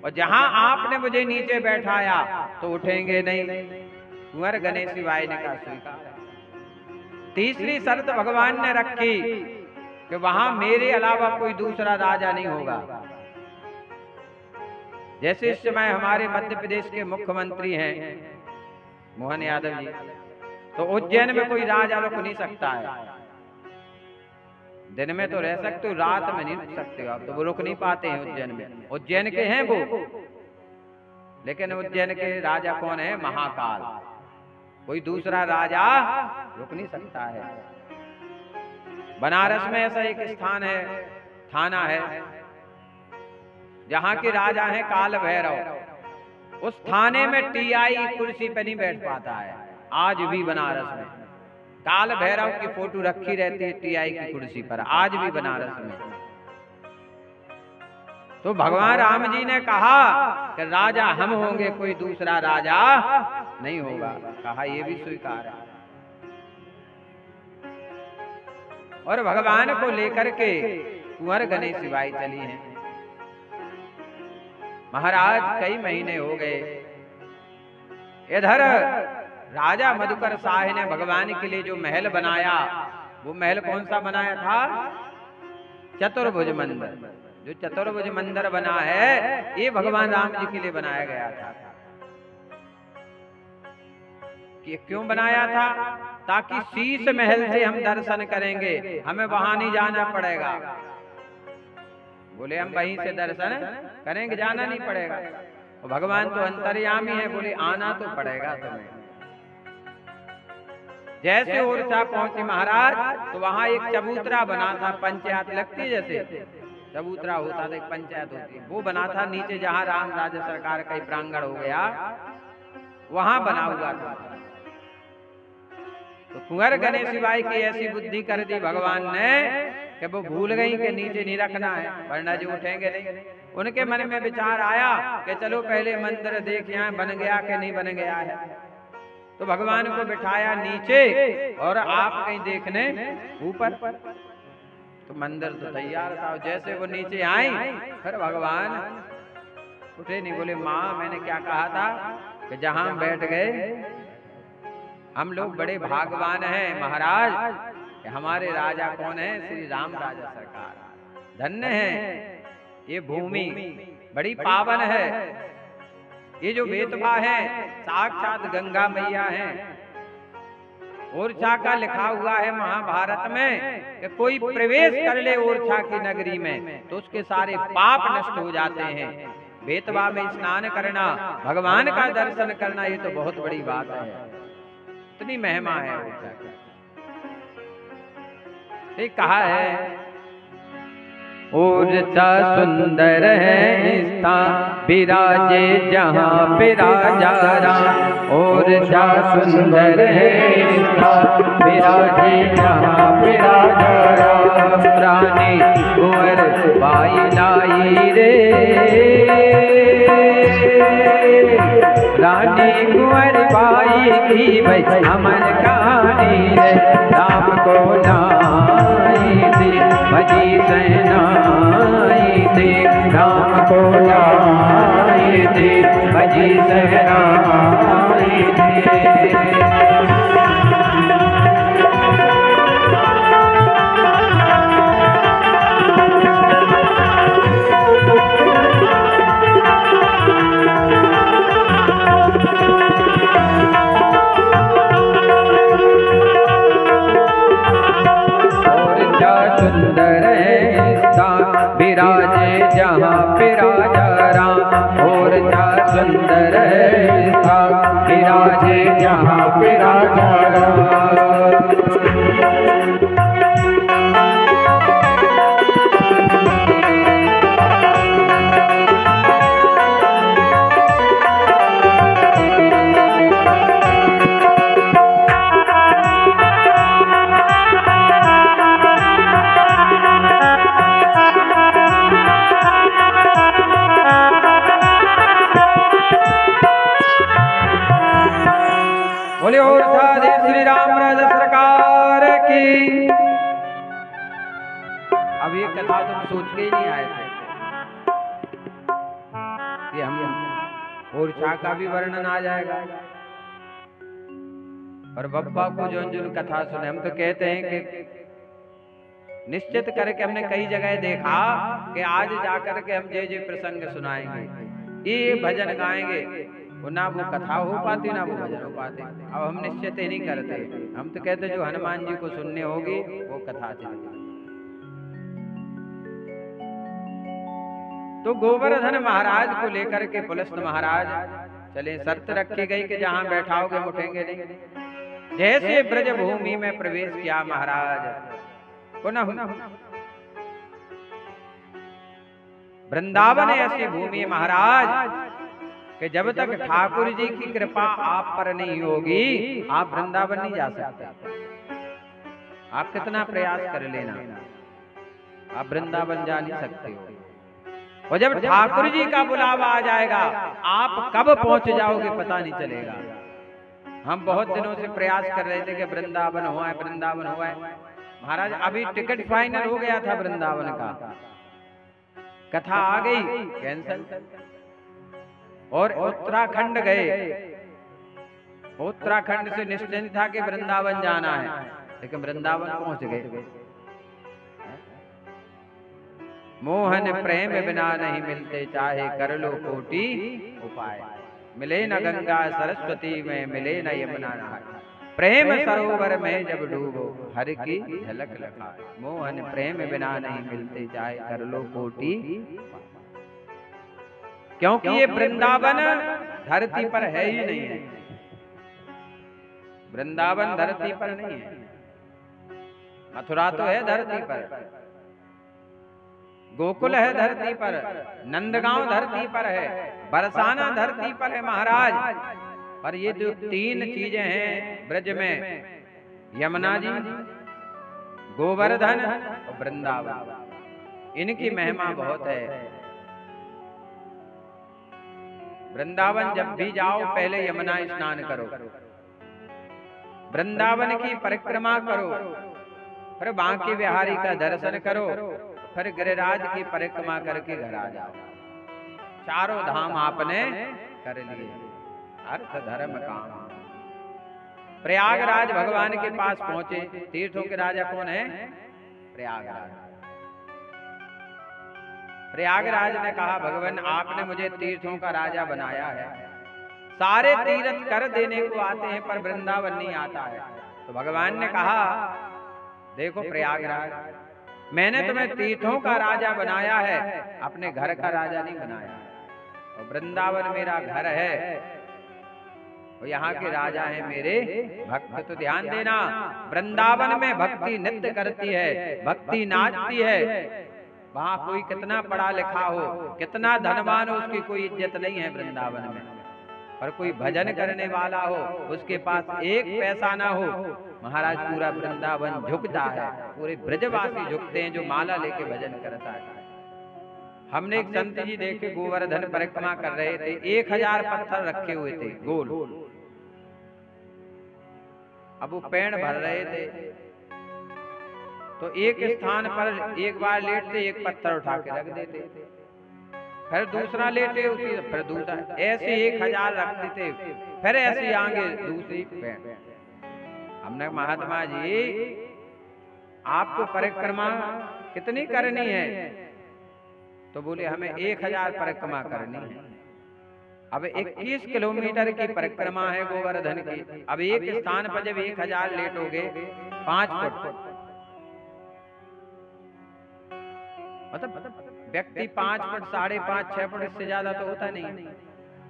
और जहां आपने मुझे नीचे बैठाया तो उठेंगे नहीं। कुंवर गणेश बाई ने कहा स्वीकार है। तीसरी शर्त भगवान ने रखी कि वहां मेरे अलावा कोई दूसरा राजा नहीं होगा। जैसे इस समय हमारे मध्य प्रदेश के मुख्यमंत्री हैं मोहन यादव जी, तो उज्जैन में कोई राजा रुक नहीं सकता है। दिन में तो रह सकते हो, रात में नहीं रुक सकते आप, तो वो रुक नहीं पाते हैं उज्जैन में। उज्जैन के हैं वो, लेकिन उज्जैन के राजा कौन है? महाकाल। कोई दूसरा राजा रुक नहीं सकता है। बनारस में ऐसा एक स्थान है, थाना है, जहां के राजा हैं काल भैरव। उस थाने में टीआई कुर्सी पे नहीं बैठ पाता है। आज भी बनारस में काल भैरव की फोटो रखी रहती है टीआई की कुर्सी पर, आज भी बनारस में। तो भगवान राम जी ने कहा कि राजा हम होंगे, कोई दूसरा राजा नहीं होगा। कहा ये भी स्वीकार है। और भगवान को लेकर के कुंवर गणेश बाई चली हैं। महाराज कई महीने हो गए। इधर राजा मधुकर शाह ने भगवान के लिए जो महल बनाया, वो महल कौन सा बनाया था? चतुर्भुज मंदिर। जो चतुर्भुज मंदिर बना है ये भगवान राम जी के लिए बनाया गया था। कि क्यों बनाया था? ताकि शीश महल से हम दर्शन करेंगे, हमें वहां नहीं जाना पड़ेगा। बोले हम वहीं से दर्शन करेंगे, जाना नहीं पड़ेगा। और भगवान तो अंतर्यामी है, बोले आना तो पड़ेगा तुम्हें। जैसे ओरछा पहुंचे महाराज तो वहां एक चबूतरा बना था, पंचायत लगती जैसे चबूतरा होता था, एक पंचायत होती है, वो बना था नीचे जहां राम राज्य सरकार का प्रांगण हो गया वहां बना हुआ था। तो कुंवर गणेश बाई की ऐसी बुद्धि कर दी भगवान ने कि वो भूल गई कि नीचे नहीं रखना है वरना जी उठेंगे नहीं। उनके मन में विचार आया कि चलो पहले मंदिर देख आए बन गया कि नहीं बन गया है। तो भगवान को बिठाया नीचे और आप कहीं देखने ऊपर। तो मंदिर तो तैयार था। जैसे वो नीचे आई फिर भगवान उठे नहीं, बोले माँ मैंने क्या कहा था कि जहां बैठ गए हम लोग बड़े भागवान हैं महाराज कि हमारे राजा कौन है? श्री राम राजा सरकार। धन्य है, ये भूमि बड़ी पावन है। ये जो बेतवा है साक्षात गंगा मैया है। ओरछा का लिखा हुआ है महाभारत में कि कोई प्रवेश कर ले ओरछा की नगरी में तो उसके सारे पाप नष्ट हो जाते हैं। बेतवा में स्नान करना, भगवान का दर्शन करना, ये तो बहुत बड़ी बात है। इतनी महिमा है ओरछा की। ठीक कहा है, ओरछा सुंदर है स्थान विराजे जहाँ पे राजा राम। ओरछा सुंदर है स्थान विराजे जहाँ पे राजा राम। रानी कुंवर बाई लाई रे, रानी कुंवर बाई की भाई अमर कहानी है। राम को लाई थी भजी सहनाई थी, राम को लाई थी भजी सहनाई थी। सुंदर स्थान विराजे जहाँ पे राजा राम। ओरछा सुंदर स्थान विराजे जहाँ पे राजा राम। बोले ओरछा देव श्री राम राजा सरकार की। अब ये कथा तुम सोच के ही नहीं आए थे कि हम ओरछा का भी वर्णन आ जाएगा। और बप्पा को जो कथा सुने, हम तो कहते हैं कि निश्चित करके हमने कई जगह देखा कि आज जाकर के हम जय प्रसंग सुनाएंगे, ये भजन गाएंगे, ना वो कथा हो पाती ना वो भजन हो पाते। अब हम निश्चित ही नहीं करते, हम तो कहते जो हनुमान जी को सुनने होगी वो कथा चलेगी। तो गोवर्धन महाराज को लेकर के पुलस्त महाराज चले, शर्त रखी गई कि जहां बैठाओगे हम उठेंगे नहीं। जैसे ब्रज भूमि में प्रवेश किया महाराज, पुनः वृंदावन ऐसी भूमि महाराज कि जब तक ठाकुर जी की कृपा आप पर नहीं होगी आप वृंदावन नहीं जा सकते। आप कितना प्रयास कर लेना, आप वृंदावन जा नहीं सकते हो। और जब ठाकुर जी का बुलावा आ जाएगा आप कब पहुंच जाओगे पता नहीं चलेगा। हम बहुत दिनों से प्रयास कर रहे थे कि वृंदावन हुआ है, वृंदावन हुआ है। महाराज अभी टिकट फाइनल हो गया था वृंदावन का, कथा आ गई कैंसल। और उत्तराखंड गए, उत्तराखंड से निश्चिंत था कि वृंदावन जाना है, लेकिन वृंदावन पहुंच गए। मोहन प्रेम बिना नहीं मिलते, चाहे कर लो कोटि उपाय। मिले न गंगा सरस्वती में, मिले न यमुना नहाए। प्रेम सरोवर में जब डूबो, हर की झलक लखाए। मोहन प्रेम बिना नहीं मिलते, चाहे कर लो कोटि। क्योंकि ये वृंदावन धरती पर है ही नहीं है। वृंदावन धरती पर नहीं है। मथुरा तो है धरती पर, गोकुल है धरती पर, नंदगांव धरती पर है, बरसाना धरती पर है महाराज। पर ये जो तीन चीजें हैं ब्रज में, यमुना जी, गोवर्धन और वृंदावन, इनकी महिमा बहुत है। वृंदावन जब भी जाओ पहले यमुना स्नान करो, वृंदावन की परिक्रमा करो, फिर बांके बिहारी का दर्शन करो, फिर गिरिराज की परिक्रमा करके घर आ जाओ। चारों धाम आपने कर लिए, अर्थ धर्म काम। प्रयागराज भगवान के पास पहुंचे। तीर्थों के राजा कौन है? प्रयागराज। प्रयागराज ने कहा, भगवान आपने मुझे तीर्थों का राजा बनाया है, सारे तीर्थ कर देने को आते हैं पर वृंदावन नहीं आता है। तो भगवान ने कहा, देखो प्रयागराज, मैंने तुम्हें तीर्थों का राजा बनाया है, अपने घर का राजा नहीं बनाया। और वृंदावन मेरा घर है और यहाँ के राजा हैं मेरे भक्त। तो ध्यान देना, वृंदावन में भक्ति नृत्य करती है, भक्ति नाचती है। वहां कोई कितना पढ़ा लिखा हो, कितना धनवान हो, उसकी कोई इज्जत नहीं है वृंदावन में। पर कोई भजन करने वाला हो, उसके पास एक पैसा ना हो, महाराज पूरा वृंदावन झुकता है, पूरे ब्रजवासी झुकते हैं जो माला लेके भजन करता है। हमने एक संत जी देखे, गोवर्धन परिक्रमा कर रहे थे, 1000 पत्थर रखे हुए थे गोल। अब वो पेड़ भर रहे थे, तो एक स्थान पर एक बार लेटते, एक पत्थर उठा के रख देते, फिर दूसरा लेटे, उसी फिर दूसरा, ऐसे 1000 रखते थे, फिर ऐसे आगे दूसरी पेड़। हमने, महात्मा जी आपको परिक्रमा कितनी करनी है? तो बोले हमें 1000 परिक्रमा करनी है। अब 21 किलोमीटर की परिक्रमा है गोवर्धन की। अब एक स्थान पर जब 1000 लेटोगे, 5 फुट, मतलब व्यक्ति 5 फुट, 5.5, 6 फुट, इससे ज्यादा तो होता नहीं।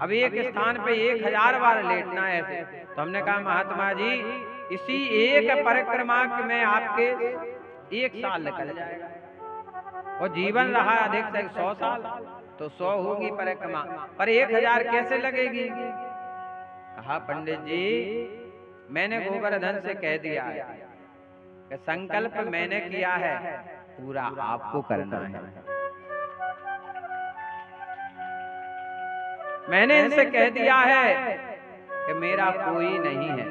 अब एक स्थान पे 1000 बार लेटना है ऐसे। तो हमने कहा, महात्मा जी इसी एक परिक्रमा में आपके 1 साल निकल जाएगा, और जीवन रहा अधिक से 100 साल, तो 100 होगी परिक्रमा, पर 1000 कैसे लगेगी? कहा, पंडित जी मैंने गोवर्धन से कह दिया है कि संकल्प मैंने किया है, पूरा आपको करना है। मैंने इनसे कह दिया है कि मेरा कोई नहीं है,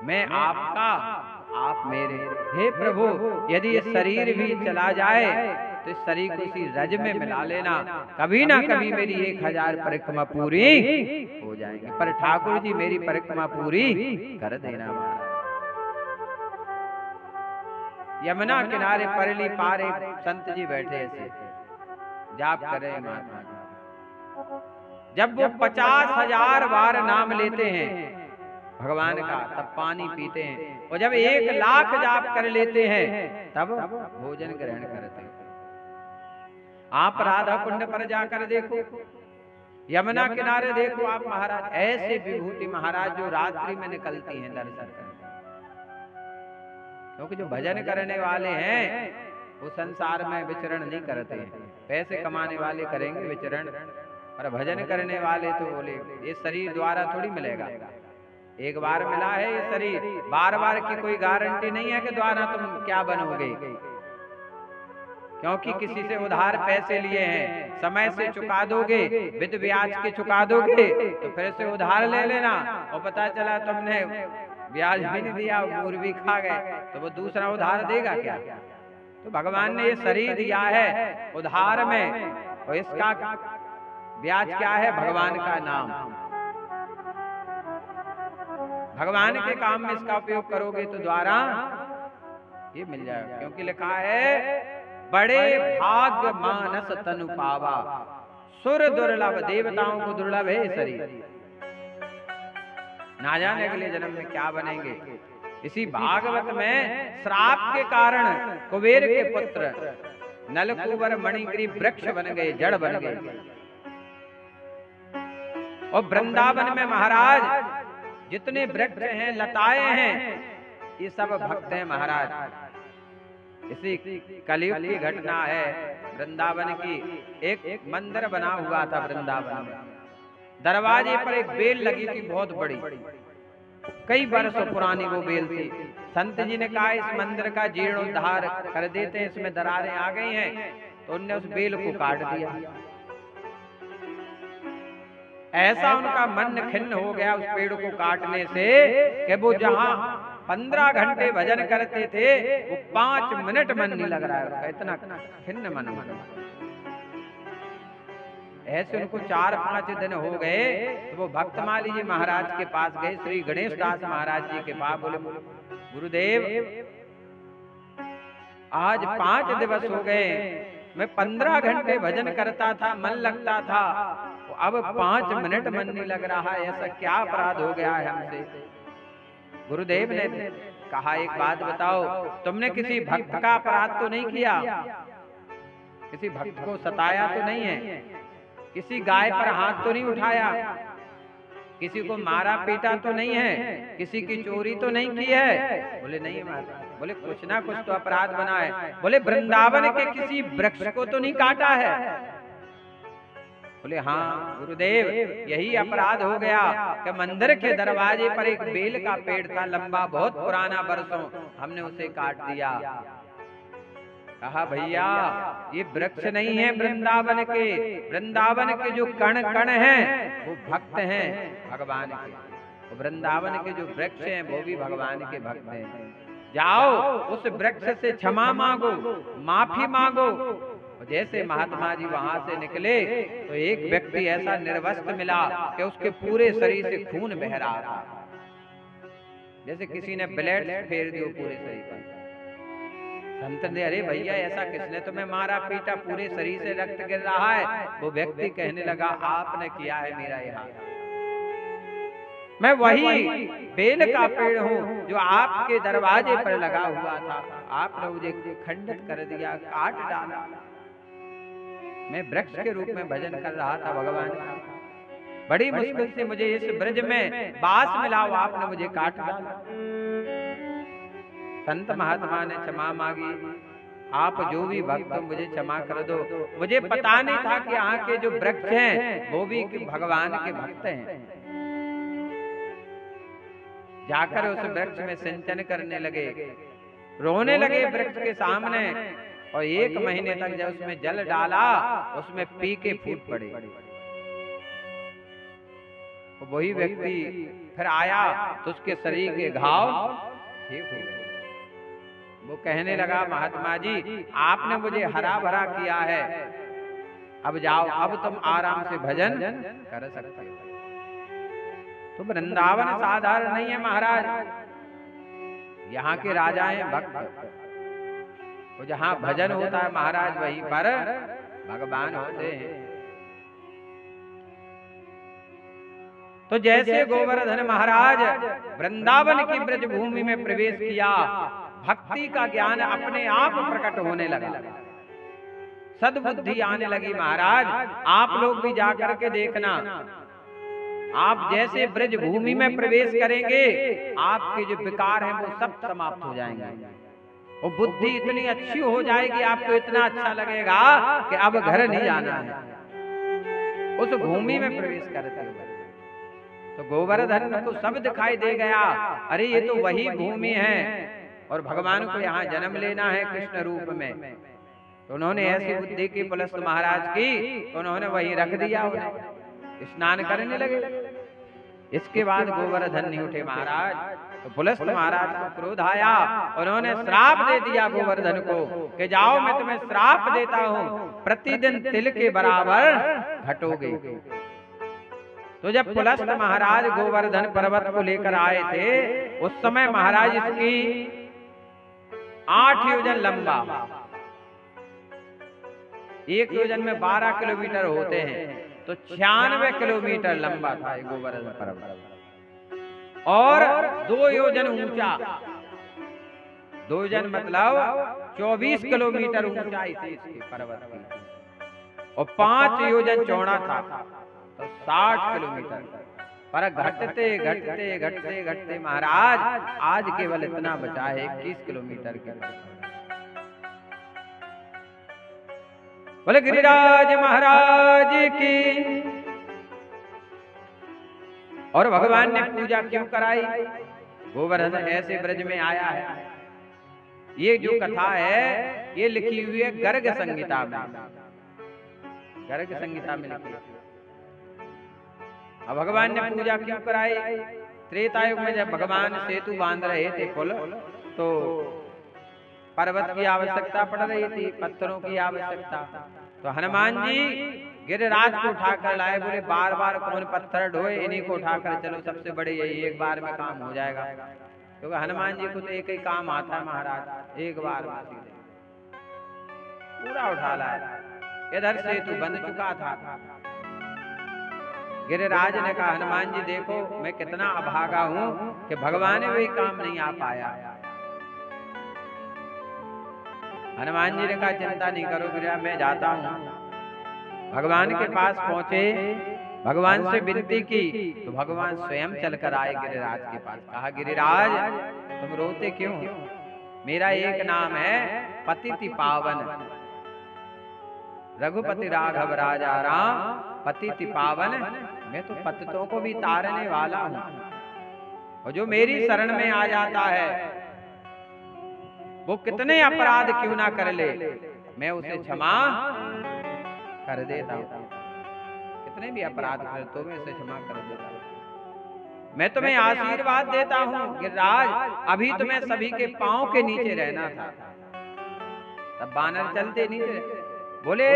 मैं आपका, आप मेरे। हे प्रभु, यदि ये शरीर भी चला जाए तो इस शरीर को इसी रज में मिला लेना, कभी ना कभी मेरी 1000 परिक्रमा पूरी हो जाएंगी, पर ठाकुर जी मेरी परिक्रमा पूरी कर देना। यमुना किनारे परली पार एक संत जी बैठे ऐसे जाप कर रहे हैं महात्मा जी। जब वो 50,000 बार नाम लेते हैं भगवान का, तब पानी पीते हैं, और जब 1 लाख जाप कर लेते हैं तब भोजन ग्रहण करते हैं। आप राधा कुंड पर जाकर देखो, यमुना किनारे देखो आप महाराज, ऐसे विभूति महाराज जो रात्रि में निकलती हैं दर्शन करने। क्योंकि जो भजन करने वाले हैं वो संसार में विचरण नहीं करते हैं। पैसे कमाने वाले करेंगे विचरण, और भजन करने वाले तो बोले ये शरीर द्वारा थोड़ी मिलेगा, एक बार मिला है ये शरीर, बार बार की कोई गारंटी नहीं है कि द्वारा तुम क्या बनोगे। क्योंकि किसी से उधार पैसे लिए हैं, समय से चुका दोगे, विद ब्याज के चुका दोगे, तो फिर से उधार ले लेना, और पता चला तुमने ब्याज भी नहीं दिया, गुड़ भी खा गए, तो वो दूसरा उधार देगा क्या? तो भगवान ने ये शरीर दिया है उधार में, और इसका ब्याज क्या है? भगवान का नाम। भगवान के काम में इसका उपयोग करोगे तो द्वारा ये मिल जाएगा, क्योंकि लिखा है बड़े भाग्य मानस तनु पावा, सुर दुर्लभ देवताओं को दुर्लभ है शरीर, ना जाने अगले जन्म में क्या बनेंगे। इसी भागवत में श्राप के कारण कुबेर के पुत्र नलकूबर मणिग्रीव वृक्ष बन गए, जड़ बन गए। और वृंदावन में महाराज जितने वृक्ष हैं, लताएं हैं, ये सब भक्त हैं महाराज। इसी कलयुग की घटना है वृंदावन की। एक मंदिर बना हुआ था वृंदावन में, दरवाजे पर एक बेल लगी थी बहुत बड़ी, कई वर्षों पुरानी वो बेल थी। संत जी ने कहा इस मंदिर का जीर्णोद्धार कर देते हैं, इसमें दरारें आ गई हैं, तो उनने उस बेल को काट दिया। ऐसा उनका मन खिन्न हो गया उस पेड़ को काटने से कि वो जहां 15 घंटे भजन करते थे वो 5 मिनट मन नहीं लग रहा है, इतना खिन्न मन हो गया। ऐसे उनको 4-5 दिन हो गए, तो वो भक्तमाली जी महाराज के पास गए, श्री गणेश दास महाराज जी के पास। बोले गुरुदेव आज 5 दिवस हो गए, मैं 15 घंटे भजन करता था, मन लगता था, तो अब 5 मिनट मन नहीं लग रहा है, ऐसा क्या अपराध हो गया है हमसे। गुरुदेव ने कहा एक बात बताओ, तुमने किसी भक्त का अपराध तो नहीं किया, किसी भक्त को सताया तो नहीं है, किसी गाय पर हाथ तो नहीं उठाया, किसी को मारा पीटा तो नहीं है, किसी की चोरी तो नहीं की है। बोले नहीं महाराज। बोले कुछ ना कुछ तो अपराध बना है। बोले वृंदावन के किसी वृक्ष को तो नहीं काटा है। बोले हाँ गुरुदेव, यही अपराध हो गया कि मंदिर के दरवाजे पर एक बेल का पेड़ था, लंबा, बहुत पुराना, वर्षों, हमने उसे काट दिया। कहा भैया ये वृक्ष नहीं है वृंदावन के, वृंदावन के जो कण कण हैं वो भक्त हैं भगवान के, वृंदावन के जो वृक्ष हैं वो भी भगवान के भक्त हैं। जाओ उस वृक्ष से क्षमा मांगो, माफी मांगो। जैसे महात्मा जी वहां से निकले तो एक व्यक्ति ऐसा निर्वस्त्र मिला कि उसके पूरे शरीर से खून बह रहा था, जैसे किसी ने ब्लेड फेर दिया पूरे शरीर पर। संत ने अरे भैया ऐसा किसने तुम्हें मारा पीटा, पूरे शरीर से रक्त गिर रहा है। वो व्यक्ति कहने लगा आपने किया है मेरा यहाँ, मैं वही बेल का पेड़ हूँ जो आपके दरवाजे पर लगा हुआ था, आपने मुझे खंडित कर दिया, काट डाला। मैं वृक्ष के रूप में भजन कर रहा था भगवान का, बड़ी मुश्किल से मुझे इस ब्रज में बास मिला, आपने मुझे काट डाला। संत महात्मा ने क्षमा मांगी, आप जो भी भक्त मुझे क्षमा कर दो, मुझे पता नहीं था कि यहाँ के जो वृक्ष हैं वो भी भगवान के भक्त हैं। जाकर उस वृक्ष में सिंचन करने लगे, रोने लगे वृक्ष के सामने, और 1 महीने तक जब उसमें जल डाला उसमें पी के फूट पड़े। वही व्यक्ति फिर आया तो उसके शरीर के घाव ठीक हो गए। वो कहने लगा महात्मा जी आपने मुझे हरा भरा किया है, अब जाओ, अब तुम आराम से भजन कर सकते हो। तो वृंदावन साधारण नहीं है महाराज, यहाँ के राजा हैं भक्त, तो जहाँ भजन होता है महाराज वहीं पर भगवान होते हैं। तो जैसे गोवर्धन महाराज वृंदावन की ब्रज भूमि में प्रवेश किया, भक्ति का ज्ञान अपने आप प्रकट होने लगा, सद्बुद्धि आने लगी। महाराज आप लोग भी जाकर के देखना, आप जैसे ब्रज भूमि में प्रवेश करेंगे आपके जो विकार हैं वो सब समाप्त हो जाएंगे, और बुद्धि इतनी अच्छी हो जाएगी, आपको इतना अच्छा लगेगा कि अब घर नहीं जाना है। उस भूमि में प्रवेश करते हुए तो गोवर्धन को सब दिखाई दे गया, अरे ये तो वही भूमि है और भगवान को यहाँ जन्म लेना है कृष्ण रूप में। तो उन्होंने ऐसी बुद्धि की पुलस्त महाराज की, तो उन्होंने वहीं रख दिया, उन्हें स्नान करने लगे। इसके बाद गोवर्धन नहीं उठे महाराज, तो पुलस्त महाराज को क्रोध आया, उन्होंने श्राप दे दिया गोवर्धन को कि जाओ मैं तुम्हें श्राप देता हूँ, प्रतिदिन तिल के बराबर घटोगे। तो जब पुलस्त महाराज गोवर्धन पर्वत को लेकर आए थे, उस समय महाराज इसकी 8 योजन लंबा। 1 योजन में 12 किलोमीटर होते हैं, तो 96 किलोमीटर लंबा था ये गोवर्धन पर्वत। और 2 योजन ऊंचा, 2 योजन मतलब 24 किलोमीटर ऊंचाई थी इसके पर्वत की, और 5 योजन चौड़ा था, तो 60 किलोमीटर। पर घटते घटते घटते घटते महाराज आज केवल इतना बचा है 21 किलोमीटर के। बोले गिरिराज महाराज की। और भगवान ने पूजा क्यों कराई? गोवर्धन ऐसे ब्रज में आया है। ये जो कथा है ये लिखी हुई है गर्ग संहिता में, गर्ग संहिता में लिखी है। अब भगवान ने पूजा क्यों कराई? त्रेता युग में जब भगवान सेतु बांध रहे थे पुल, तो पर्वत की आवश्यकता पड़ रही थी, पत्थरों की आवश्यकता। तो हनुमान जी गिरिराज को उठाकर लाए, बोले बार बार कौन पत्थर ढोए, इन्हीं को उठाकर चलो, सबसे बड़े यही, एक बार में काम हो जाएगा। क्योंकि हनुमान जी को तो एक ही काम आता है महाराज, एक बार में सीधे पूरा उठा लाया। इधर सेतु बंद चुका था। गिरिराज ने कहा हनुमान जी देखो मैं कितना अभागा हूं कि भगवान वही काम नहीं आ पाया। हनुमान जी ने कहा चिंता नहीं करो गिरिराज, मैं जाता हूं। भगवान के पास पहुंचे, भगवान से विनती की, तो भगवान स्वयं चलकर आए गिरिराज के पास। कहा गिरिराज तुम रोते क्यों? मेरा एक नाम है पतिति पावन, रघुपति राघव राजा राम पतिति पावन। मैं तो पतितों को भी तारने वाला हूं, और जो मेरी शरण में आ जाता है वो कितने अपराध क्यों ना कर ले, मैं उसे क्षमा कर देता हूं। कितने भी अपराध कर तो मैं उसे क्षमा कर देता हूं। मैं तुम्हें आशीर्वाद देता हूं गिरिराज, अभी तुम्हें सभी के पांव के नीचे रहना था, तब बानर चलते नीचे। बोले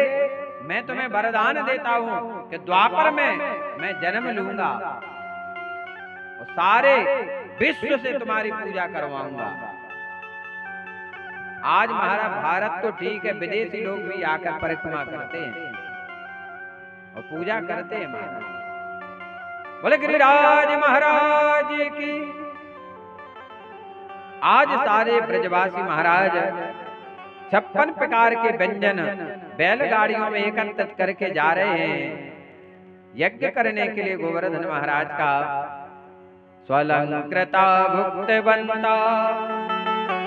मैं तुम्हें वरदान देता हूं कि द्वापर में मैं जन्म लूंगा और सारे विश्व से तुम्हारी पूजा करवाऊंगा। आज महाराज भारत तो ठीक है, विदेशी लोग भी आकर परिक्रमा करते हैं और पूजा करते हैं महाराज। बोले गिरिराज महाराज की। आज सारे ब्रजवासी महाराज 56 प्रकार के व्यंजन बैलगाड़ियों में एकत्रित करके जा रहे हैं यज्ञ करने के लिए गोवर्धन महाराज का। स्वलंकृता भुक्तवंता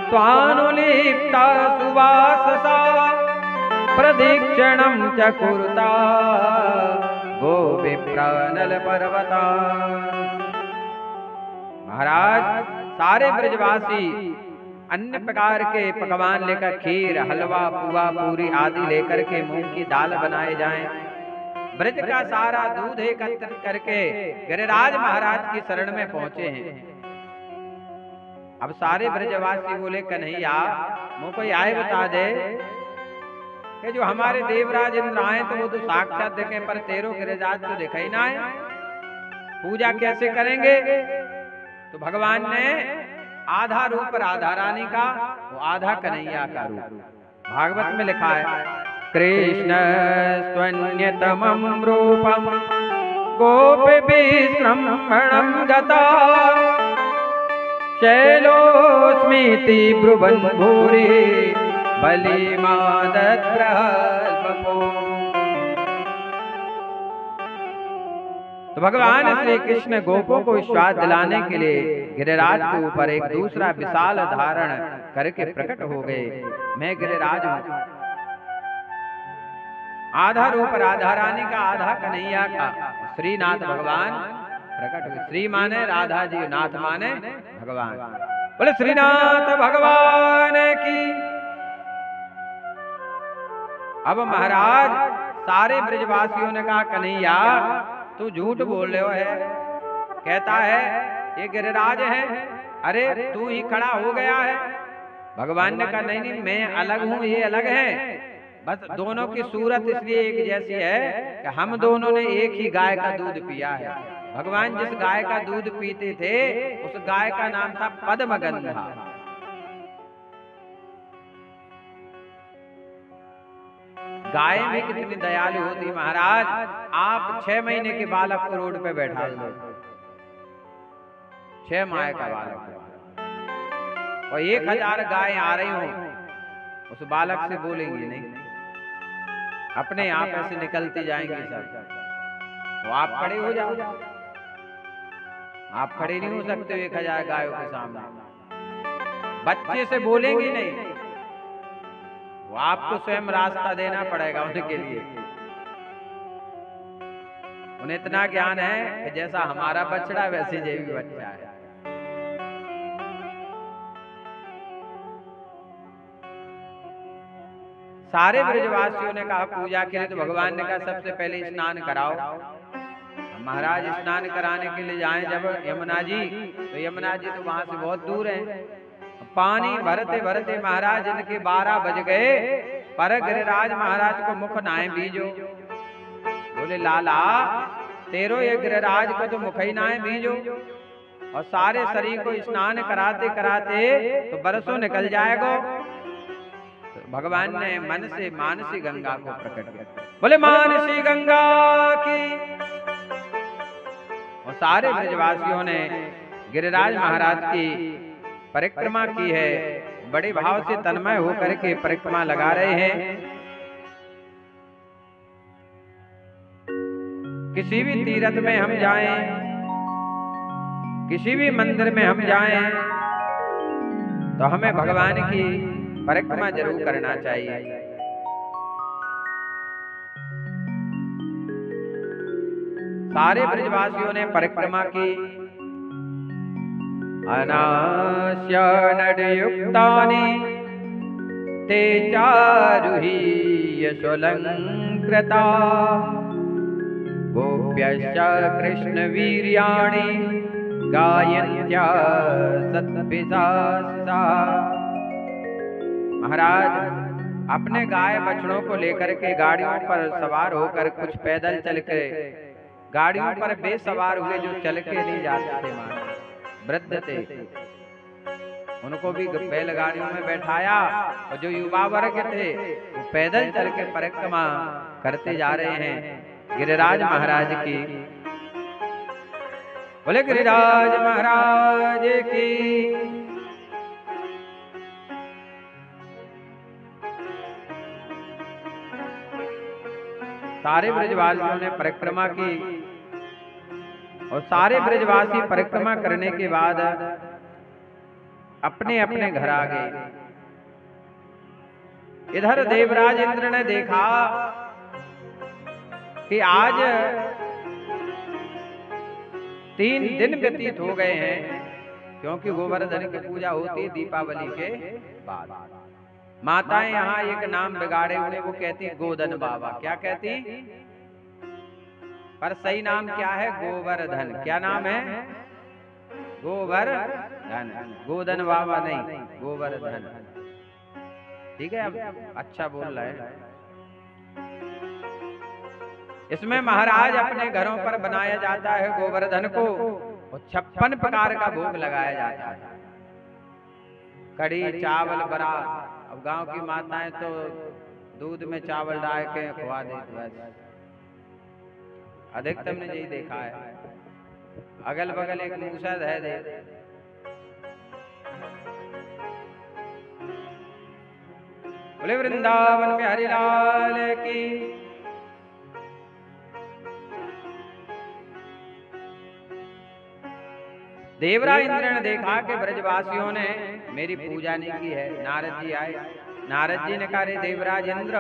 स्वानुलिप्ता सुवाससा प्रदीक्षणं च कुरुता गो विप्रानल पर्वता। महाराज सारे ब्रजवासी अन्य प्रकार के पकवान लेकर, खीर हलवा पुआ पूरी आदि लेकर के मूंग की दाल बनाए जाएं। ब्रज का सारा दूध एकत्रित करके गिरिराज महाराज की शरण में पहुंचे हैं। अब सारे ब्रजवासी बोले कन्हैया मुझे कोई आए बता दे कि जो हमारे देवराज इंद्र आए तो वो तो साक्षात देखे, पर तेरो गिरिराज तो देखा ही ना है, पूजा कैसे करेंगे? तो भगवान ने आधा रूप राधा रानी का, वो आधा कन्हैया का रूप। भागवत में लिखा है कृष्ण स्वन्यतमं रूपम गोपीभिस्रम्भणं गता शैलोस्मीति ब्रुवन् भूरि बलिमादद्रल्पपो। तो भगवान श्री कृष्ण गोपों को स्वाद दिलाने के लिए गिरिराज के ऊपर एक दूसरा विशाल धारण करके प्रकट हो गए। मैं गिरिराज हूं। आधा रूप राधा रानी का, आधा कन्हैया का। श्रीनाथ भगवान प्रकट हुए। श्री माने राधा जी, नाथ माने भगवान। बोले श्रीनाथ भगवान की। अब महाराज सारे ब्रजवासियों ने कहा कन्हैया तू झूठ बोल रहे हो है। कहता है ये गिरिराज है, अरे तू ही खड़ा हो गया है। भगवान ने कहा नहीं नहीं मैं अलग हूँ, ये अलग है, बस दोनों की सूरत इसलिए एक जैसी है कि हम दोनों ने एक ही गाय का दूध पिया है। भगवान जिस गाय का दूध पीते थे उस गाय का नाम था पद्मगंधा। गाय भी कितनी दयालु होती महाराज, आप 6 महीने के बालक को रोड पे बैठा दो, 6 माह का बालक और 1000 गाय आ रही हो, उस बालक से बोलेंगी नहीं, अपने आप ऐसे निकलती जाएंगी सब। वो आप खड़े हो जाओ, आप खड़े नहीं हो सकते 1000 गायों के सामने, बच्चे से बोलेंगी नहीं, वो आपको स्वयं रास्ता देना पड़ेगा उनके लिए। उन्हें इतना ज्ञान है कि जैसा हमारा बछड़ा वैसे ये भी बच्चा है। सारे ब्रजवासियों ने कहा पूजा के लिए, तो भगवान ने कहा सबसे पहले स्नान कराओ। महाराज स्नान कराने के लिए जाएं जब यमुना जी, तो यमुना जी तो वहां से बहुत दूर है। पानी भरते भरते महाराज इनके 12 बज गए, पर गिरिराज महाराज को मुख नाए बीजो। बोले लाला तेरो ये गिरिराज को तो मुख ही नाए बीजो, और सारे शरीर को स्नान कराते कराते तो बरसों निकल जाएगा। भगवान ने मन से मानसी गंगा को प्रकट किया, बोले मानसी गंगा की। और सारे ब्रजवासियों ने गिरिराज महाराज की परिक्रमा की है, बड़े भाव से तन्मय होकर के परिक्रमा लगा रहे हैं। किसी भी तीर्थ में हम जाएं, किसी भी मंदिर में हम जाएं, तो हमें भगवान की परिक्रमा जरूर करना चाहिए। सारे ब्रजवासियों ने परिक्रमा की। अनास्य नडयुक्तानि ते चारुहि यशोलंकृता, गोप्यश्च कृष्णवीर्याणि गायन्त्या सत्पिशासा। महाराज अपने गाय बछड़ों को लेकर के गाड़ियों पर सवार होकर, कुछ पैदल चल के, गाड़ियों पर बेसवार हुए जो चल के नहीं जाते थे, महाराज वृद्ध थे, उनको भी बैलगाड़ियों में बैठाया, और जो युवा वर्ग थे वो पैदल चल के परिक्रमा करते जा रहे हैं गिरिराज महाराज की। बोले गिरिराज महाराज की। सारे ब्रजवासियों ने परिक्रमा की, और सारे ब्रजवासी परिक्रमा करने के बाद अपने अपने घर आ गए। इधर देवराज इंद्र ने देखा कि आज 3 दिन व्यतीत हो गए हैं, क्योंकि गोवर्धन की पूजा होती है दीपावली के बाद। माताएं यहाँ एक नाम बिगाड़े हुए, वो कहती गोदन बाबा। क्या कहती? पर सही नाम क्या है? गोवर्धन। क्या नाम है? गोवर्धन, गोदन बाबा नहीं, गोवर्धन। ठीक है, अब अच्छा बोल रहे हैं। इसमें महाराज अपने घरों पर बनाया जाता है गोवर्धन को, और 56 प्रकार का भोग लगाया जाता है, कड़ी चावल बड़ा। अब गांव की माताएं तो दूध में चावल डाल के खुआ देती है, अधिकतम ने यही देखा है। अगल बगल एक मूसद है दे, बोले वृंदावन में हरिलाल की। देवराज इंद्र ने देखा कि ब्रजवासियों ने मेरी पूजा नहीं की है। नारद जी आए, नारद जी ने कहा रे देवराज इंद्र,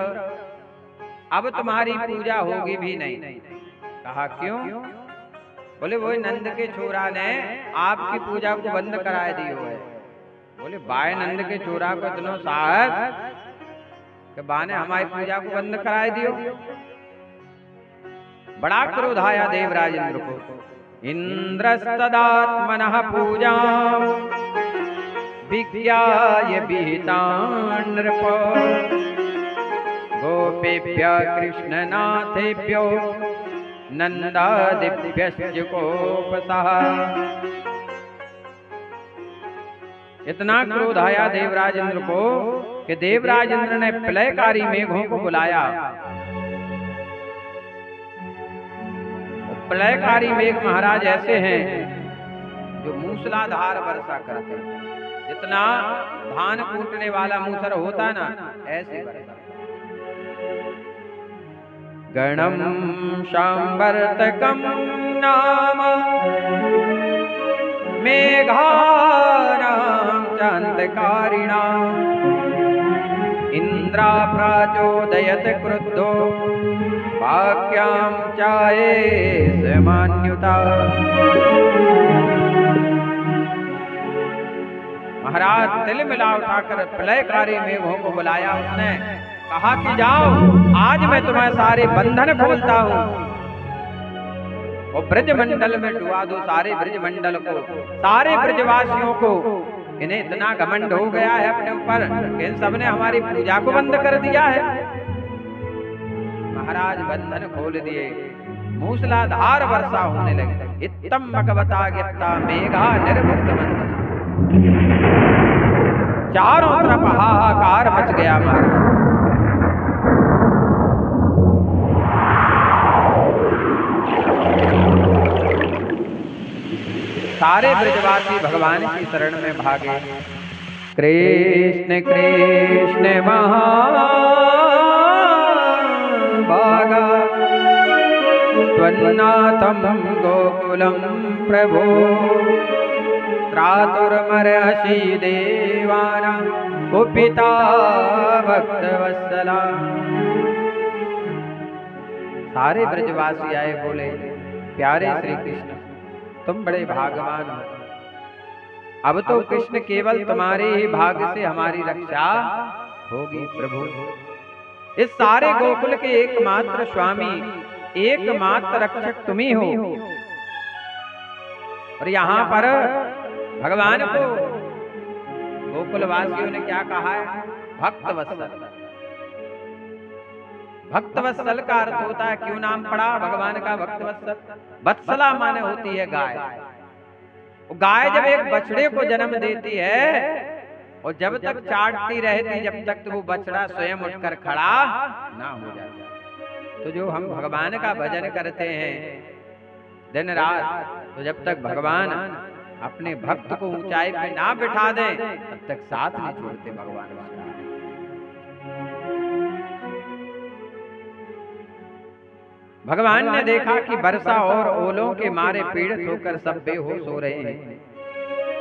अब तुम्हारी पूजा होगी भी नहीं। कहा क्यों? बोले वो नंद के छोरा ने आपकी पूजा को बंद कराए दी है। बोले बाय नंद के छोरा को इतना साहस कि बा ने हमारी पूजा को बंद कराए दियो। बड़ा क्रोध आया देवराज इंद्र को। इंद्रस्तदात्मनः पूजां विज्ञाय विहितान् नृप, गोपेभ्यः कृष्णनाथेभ्यो नंदादिभ्यश्च कोपसः। इतना क्रोध आया देवराज इंद्र को कि देवराज इंद्र ने प्रलयकारी मेघों को बुलाया। प्रलयकारी मेघ महाराज ऐसे हैं जो मूसलाधार वर्षा करते हैं। जितना धान कूटने वाला मूसर होता है ना, ऐसे वर्षा। गणम शांबर्तकम नाम मेघानां चांतकारिणां इंद्रा प्राचोदयत क्रुद्धो वाक्यां चाये समान्युता। महाराज तिल मिला उठाकर प्रलयकारी मेघों को बुलाया। उसने कहा कि जाओ, आज मैं तुम्हारे सारे बंधन खोलता हूँ और ब्रजमंडल में डुबा दो सारे ब्रजमंडल को, सारे ब्रजवासियों को। इन्हें इतना घमंड हो गया है अपने ऊपर कि इन सबने हमारी पूजा को बंद कर दिया है। महाराज बंधन खोल दिए, मूसलाधार वर्षा होने लगी। इत्तम मकवता गिरता मेघा निर्मुक्त बंधन। चारों तरफ हाहाकार मच गया। महाराज सारे ब्रजवासी भगवान की शरण में भागे। कृष्ण कृष्ण महाभागा त्वन्नाथं गोकुलं प्रभो त्रातुर्मर्हसि देवानां कुपिता भक्तवत्सला। सारे ब्रजवासी आए, बोले प्यारे श्री कृष्ण, तुम बड़े भाग्यवान हो। अब तो कृष्ण केवल तुम्हारे ही भाग्य से हमारी रक्षा होगी प्रभु। इस सारे गोकुल के एकमात्र स्वामी, एकमात्र रक्षक तुम ही हो। और यहाँ पर भगवान को गोकुलवासियों ने क्या कहा है? भक्त वत्सल। भक्त वत्सल का अर्थ होता है, क्यों नाम पड़ा भगवान का भक्त वत्सल? वत्सला माने होती है गाय। गाय जब एक बछड़े को जन्म देती है और जब तक चाटती रहती, जब तक तो वो बछड़ा स्वयं उठकर खड़ा ना हो जाता। तो जो हम भगवान का भजन करते हैं दिन रात, तो जब तक भगवान अपने भक्त को ऊंचाई पे ना बिठा दें, तब तक साथ नहीं छोड़ते भगवान। भगवान ने देखा कि वर्षा और ओलों के मारे पीड़ित होकर सब बेहोश हो रहे हैं।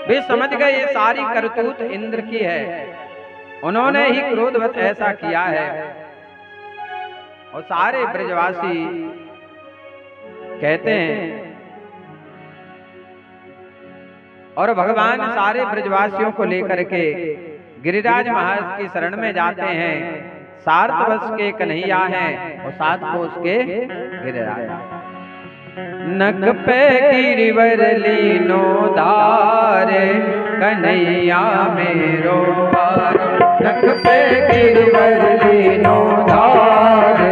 वे समझ गए ये सारी करतूत इंद्र की है, उन्होंने ही क्रोधवश ऐसा किया है। और सारे ब्रजवासी कहते हैं, और भगवान सारे ब्रजवासियों को लेकर के गिरिराज महाराज की शरण में जाते हैं। 7 वर्ष के कन्हैया हैं और 7 कोस के गिरिराज। नक पे गिरिवर लीनो धारे कन्हैया मेरो पार। नक पे गिरिवर लीनो धारे